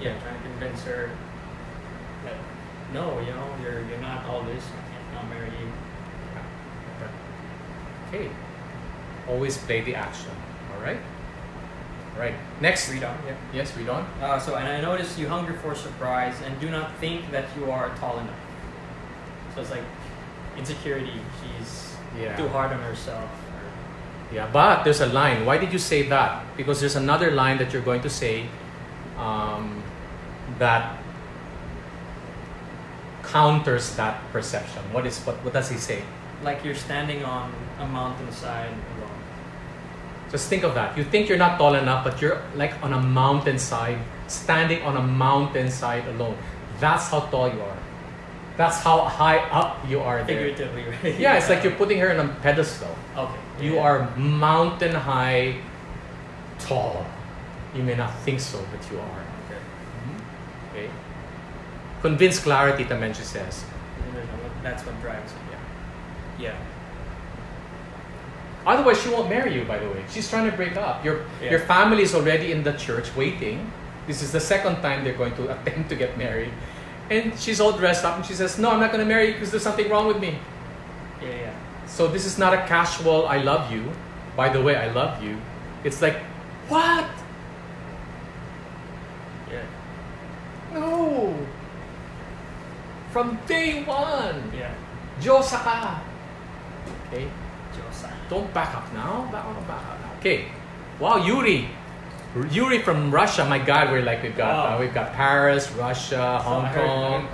Yeah, trying to convince her that no, you're not all this. I can't not marry you. Okay. Always play the action. All right. All right. Next. Read on. Yeah. Yes, read on. And I notice you hunger for surprise and do not think that you are tall enough. So it's like insecurity. She's Yeah. too hard on herself. Yeah, but there's a line. Why did you say that? Because there's another line that you're going to say that counters that perception. What does he say? Like you're standing on a mountainside alone. Just think of that. You think you're not tall enough, but you're like on a mountainside, standing on a mountainside alone. That's how tall you are. That's how high up you are there. Figuratively, right? Yeah, it's like you're putting her on a pedestal. Okay. You are mountain high, tall. You may not think so, but you are. Okay. Okay. Convince clarity, Tita Menchu says. That's what drives it. Yeah. Otherwise, she won't marry you, by the way. She's trying to break up. Your family is already in the church waiting. This is the second time they're going to attempt to get married. And she's all dressed up and she says, no, I'm not going to marry you because there's something wrong with me. Yeah. So this is not a casual, I love you. By the way, I love you. It's like, what? Yeah. No! From day one, Yeah. Diyosa ka. Okay? Diyosa. Don't back up now. Back up now. Okay. Wow, Yuri. Yuri from Russia. My God, we've got Paris, Russia, So Hong I heard Kong,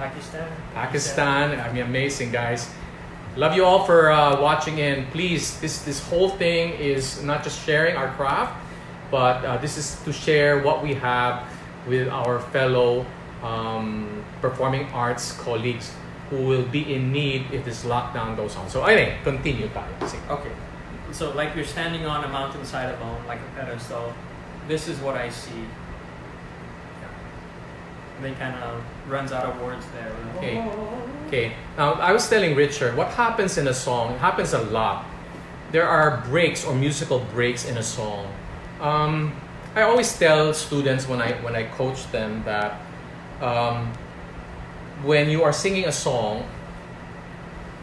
Pakistan. I mean, amazing guys. Love you all for watching in. Please, this whole thing is not just sharing our craft, but this is to share what we have with our fellow performing arts colleagues who will be in need if this lockdown goes on. So anyway, continue tayo. Sige. Okay. So like you're standing on a mountainside alone, like a pedestal. This is what I see. And they kind of runs out of words there. Okay. Okay. Now, I was telling Richard, what happens in a song, it happens a lot. There are breaks or musical breaks in a song. I always tell students when I coach them that when you are singing a song,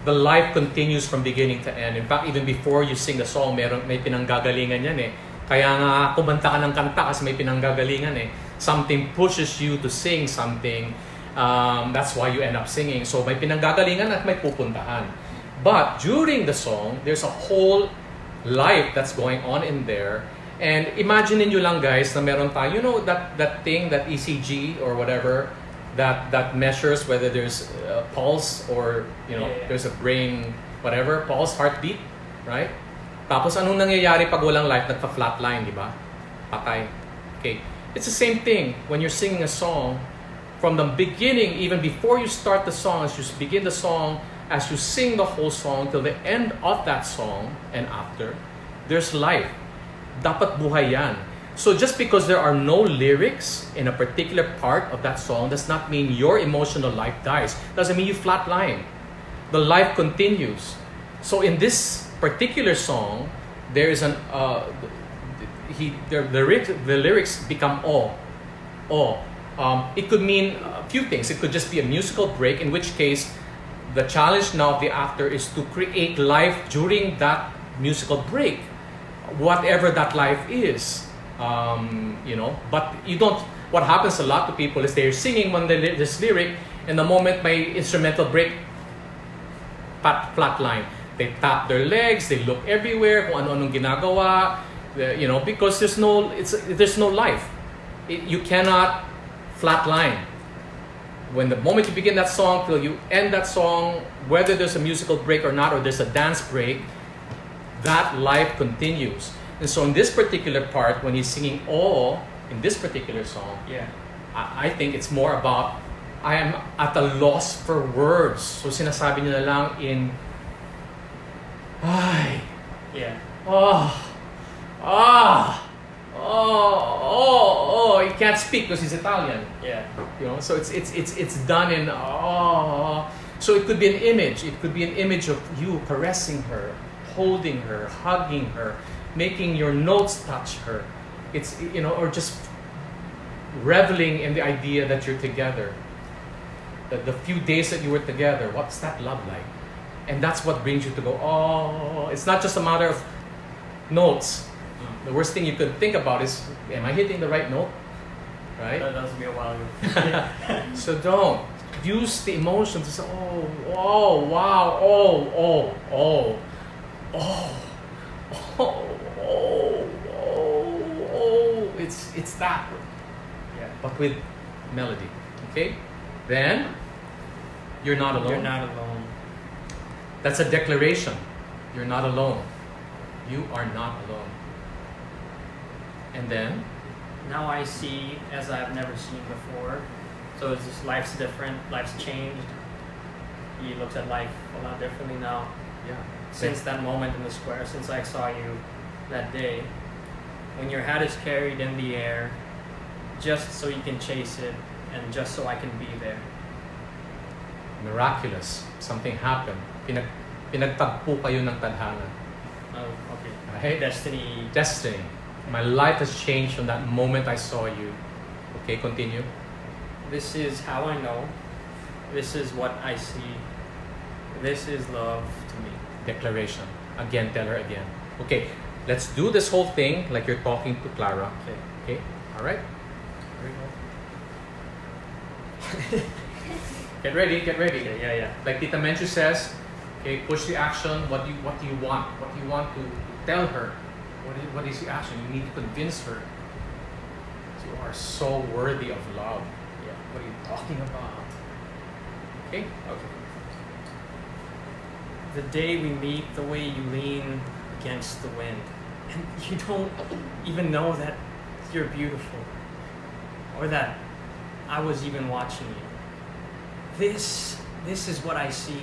the life continues from beginning to end. In fact, even before you sing the song, may pinanggagalingan yan eh. Kaya nga, kumanta ka ng kanta kasi may pinanggagalingan eh. Something pushes you to sing something. That's why you end up singing. So may pinanggagalingan at may pupuntahan. But during the song, there's a whole life that's going on in there. And imagine nyo lang guys na meron tayo, you know that thing, that ECG or whatever, that measures whether there's a pulse or there's a brain, whatever, pulse, heartbeat, right? Tapos anong nangyayari pag walang life? Nagpa-flatline, di ba? Patay. Okay. It's the same thing when you're singing a song. From the beginning, even before you start the song, as you begin the song, as you sing the whole song till the end of that song and after, there's life. Dapat buhay yan. So just because there are no lyrics in a particular part of that song does not mean your emotional life dies. Doesn't mean you flatline. The life continues. So in this particular song, there is the lyrics become awe. It could mean a few things. It could just be a musical break, in which case the challenge now of the actor is to create life during that musical break, whatever that life is. But you don't. What happens a lot to people is they're singing this lyric, and the moment my instrumental break, flat line. They tap their legs, they look everywhere, kung ano-anong ginagawa, because there's no life. You cannot flatline. When the moment you begin that song till you end that song, whether there's a musical break or not, or there's a dance break, that life continues. And so in this particular part, when he's singing "Oh" in this particular song, I think it's more about I am at a loss for words. So sinasabi niya na lang in ay, he can't speak because he's Italian. So it's done in So it could be an image. It could be an image of you caressing her, holding her, hugging her, making your notes touch her. It's or just reveling in the idea that you're together. The few days that you were together, what's that love like? And that's what brings you to go, oh, it's not just a matter of notes. The worst thing you could think about is, am I hitting the right note? Right? That does me a while ago. So don't. Use the emotion to say, oh, wow, it's that. But with melody. Okay? Then, you're not alone. You're not alone. That's a declaration. You're not alone. You are not alone. And then? Now I see as I've never seen before. So it's just life's different. Life's changed. He looks at life a lot differently now. Yeah. Since that moment in the square, since I saw you that day, when your hat is carried in the air, just so you can chase it, and just so I can be there. Miraculous. Something happened. Pinagtagpo kayo ng tadhana. Oh, okay. Right? Destiny. My life has changed from that moment I saw you. Okay, continue. This is how I know. This is what I see. This is love to me. Declaration. Again, tell her again. Okay, let's do this whole thing like you're talking to Clara. Okay. Okay, all right? Very good. Get ready, get ready. Yeah. Like Tita Menchu says, okay, push the action. What do you want? What do you want to tell her? What is the action? You need to convince her. You are so worthy of love. Yeah. What are you talking about? Okay? Okay. The day we meet, the way you lean against the wind, and you don't even know that you're beautiful, or that I was even watching you. This is what I see.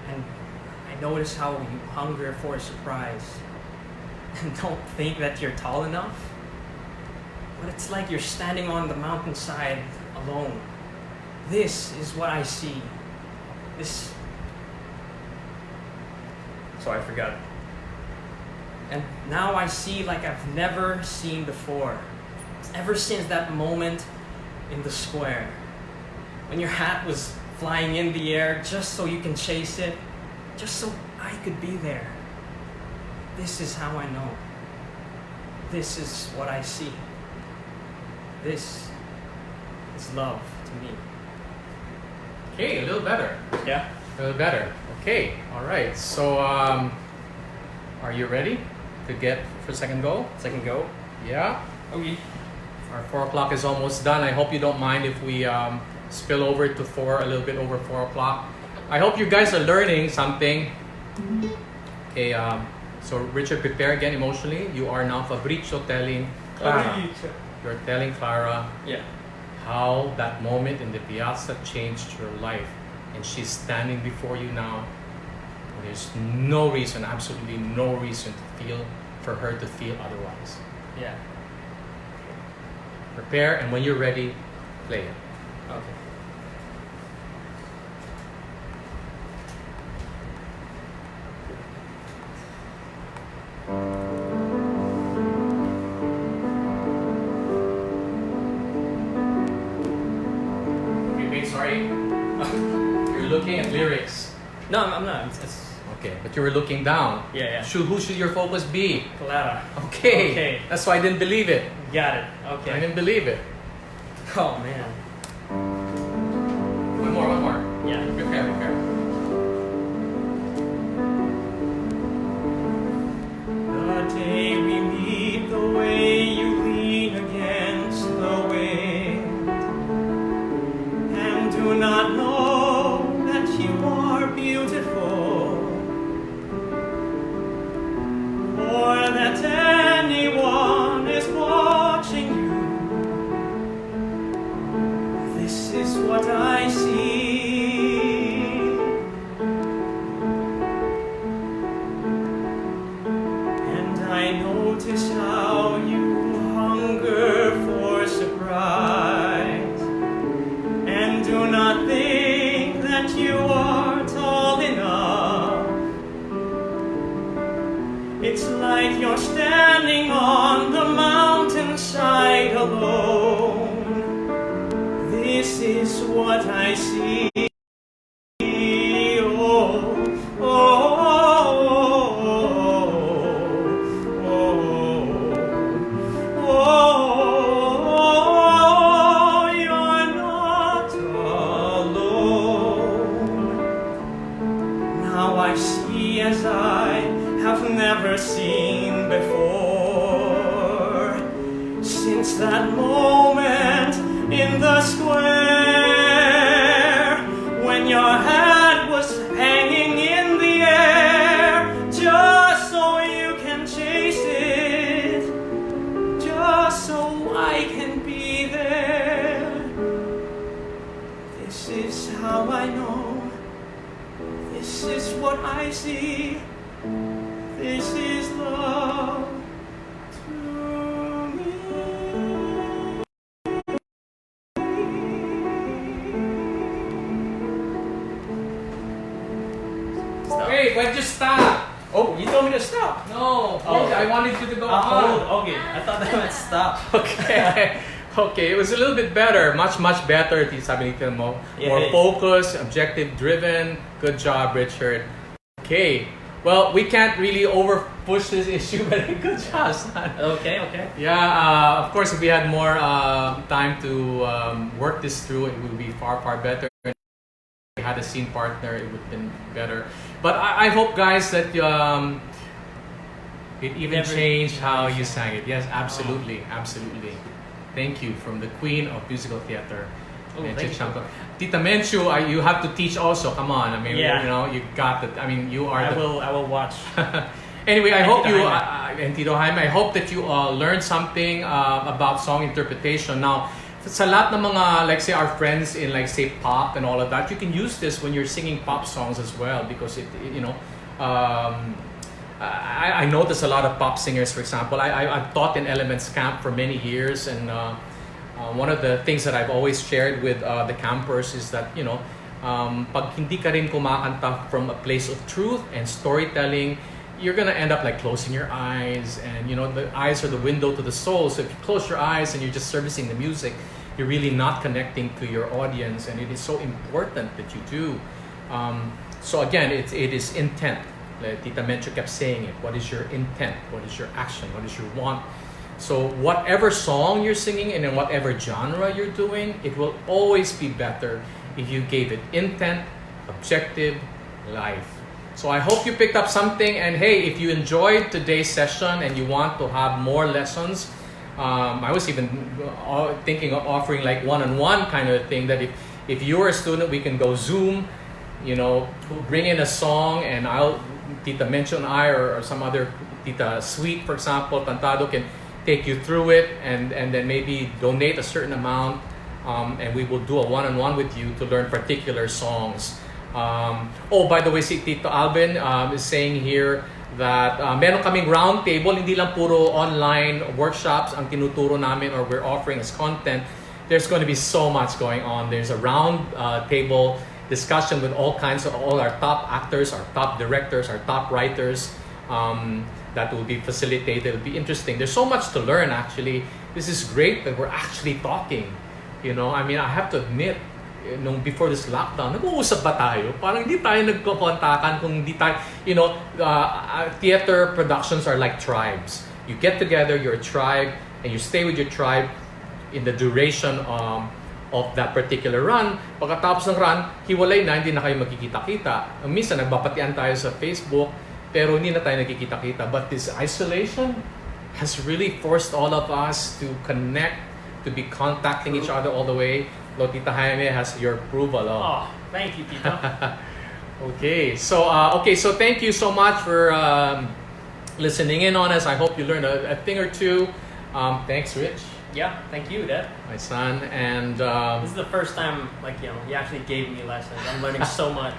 And I notice how you hunger for a surprise. And don't think that you're tall enough. But it's like you're standing on the mountainside alone. This is what I see. So I forgot. And now I see like I've never seen before. Ever since that moment in the square. When your hat was flying in the air just so you can chase it. Just so I could be there. This is how I know. This is what I see. This is love to me. Okay, a little better. Yeah? A little better. Okay, all right. So, are you ready to get for second go? Second go? Yeah. Okay. Our 4 o'clock is almost done. I hope you don't mind if we spill over to 4, a little bit over 4 o'clock. I hope you guys are learning something. Okay, so Richard, prepare again emotionally. You are now Fabrizio telling Clara. You're telling Clara Yeah. how that moment in the piazza changed your life. And she's standing before you now. There's no reason, absolutely no reason for her to feel otherwise. Yeah. Prepare, and when you're ready, play it. Okay. Wait, sorry. You're looking at lyrics. No, I'm not. It's Okay, but you were looking down. yeah. Who should your focus be? Clara. Okay. Okay. That's why I didn't believe it. Got it. I Okay. didn't believe it. Oh man. One more. Yeah. Prepare. The day we meet, the way you lean against the wind, and do not know that you are beautiful, or that anyone is watching you. This is what I see. I notice how you hunger for surprise, and do not think that you are tall enough. It's like you're standing on the mountainside alone. This is what I see. Never seen before. Since that moment in the square, when your hat was hanging in the air, just so you can chase it, just so I can be there. This is how I know. This is what I see. This is love to me. Stop. Wait, why'd you stop? Oh, you told me to stop. No, Oh. I wanted you to go Hold. on. Okay, I thought that meant stop. Okay. Okay, it was a little bit better. Much better. Sabi ni Tita Mo. Yeah, More yeah. focused, objective driven. Good job, Richard. Okay. Well, we can't really over push this issue, but good job, son. Okay, okay. Yeah, of course, if we had more time to work this through, it would be far, far better. If we had a scene partner, it would have been better. But I hope, guys, that it even changed how you sang it. Yes, absolutely, absolutely. Thank you from the Queen of Musical Theater. Oh, And thank you. Chichamco. Tita Menchu, you have to teach also. Come on, I mean, Yeah. you know, you got it. I mean, you are. I will watch. Anyway, I And hope Tito you Jaime. and Tito Jaime, I hope that you learned something about song interpretation. Now, sa lahat ng mga, like say, our friends in like say pop and all of that, you can use this when you're singing pop songs as well, because you know. I notice a lot of pop singers, for example. I've taught in Elements Camp for many years, and one of the things that I've always shared with the campers is that, you know, pag hindi ka rin kumakanta from a place of truth and storytelling, you're gonna end up like closing your eyes, and you know, the eyes are the window to the soul. So if you close your eyes and you're just servicing the music, you're really not connecting to your audience, and it is so important that you do. So again, it is intent. Like Tita Menchu kept saying it. What is your intent? What is your action? What is your want? So whatever song you're singing and in whatever genre you're doing, it will always be better if you gave it intent, objective, life. So I hope you picked up something, and hey, if you enjoyed today's session and you want to have more lessons, I was even thinking of offering like one-on-one kind of thing, that if you're a student, we can go Zoom, you know, bring in a song, and Tita Menchu and I, or some other Tita Sweet, for example, Cantado, can take you through it, and then maybe donate a certain amount, and we will do a one-on-one with you to learn particular songs. Oh, by the way, si Tito Alvin is saying here that meron kaming round table, hindi lang puro online workshops ang tinuturo namin or we're offering as content. There's going to be so much going on. There's a round table discussion with all our top actors, our top directors, our top writers, that will be facilitated. It'll be interesting. There's so much to learn, actually. This is great that we're actually talking. You know, I mean, I have to admit, before this lockdown, nag-uusap ba tayo? Parang hindi tayo nagkokontakan kung hindi tayo, you know, theater productions are like tribes. You get together, you're a tribe, and you stay with your tribe in the duration of that particular run. Pagkatapos ng run, hiwalay na, hindi na kayo magkikita-kita. Minsan, nagbapatian tayo sa Facebook, pero hindi na tayo nagkikita-kita. But this isolation has really forced all of us to connect, to be contacting each other all the way. Tita Jaime has your approval. Oh, thank you, Tito. Okay, so thank you so much for listening in on us. I hope you learned a thing or two. Thanks, Rich. Yeah, thank you, Dad. My son, and This is the first time, like, you know, you actually gave me lessons. I'm learning so much.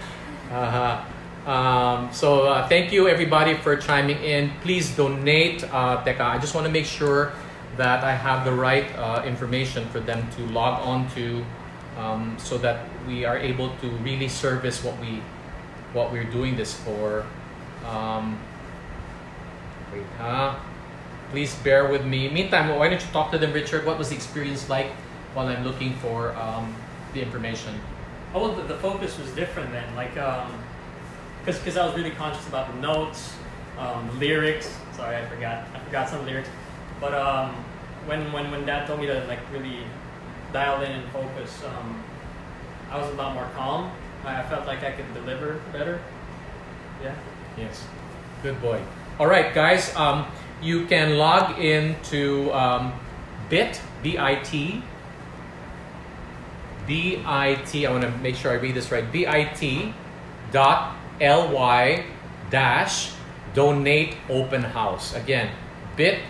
Thank you everybody for chiming in. Please donate. Teka, I just want to make sure that I have the right information for them to log on to, so that we are able to really service what we're doing this for. Please bear with me. Meantime, why don't you talk to them, Richard? What was the experience like while I'm looking for the information? Oh, well, the focus was different then. Like, because I was really conscious about the notes, the lyrics. Sorry, I forgot some lyrics. But when Dad told me to like really dial in and focus, I was a lot more calm. I felt like I could deliver better. Yeah. Yes. Good boy. All right, guys. You can log into bit.ly. I want to make sure I read this right. bit.ly dash donate open house. Again, bit.ly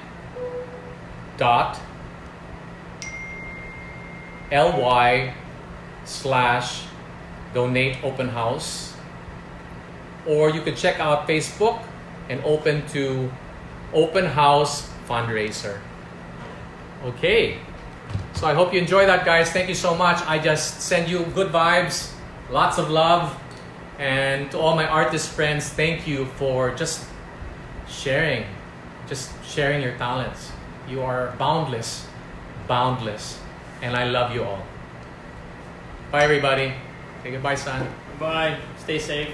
slash donate open house. Or you could check out Facebook and open to open house fundraiser. Okay. So I hope you enjoy that, guys. Thank you so much. I just send you good vibes, lots of love. And to all my artist friends, thank you for just sharing your talents. You are boundless. And I love you all. Bye, everybody. Say goodbye, son. Bye. Stay safe.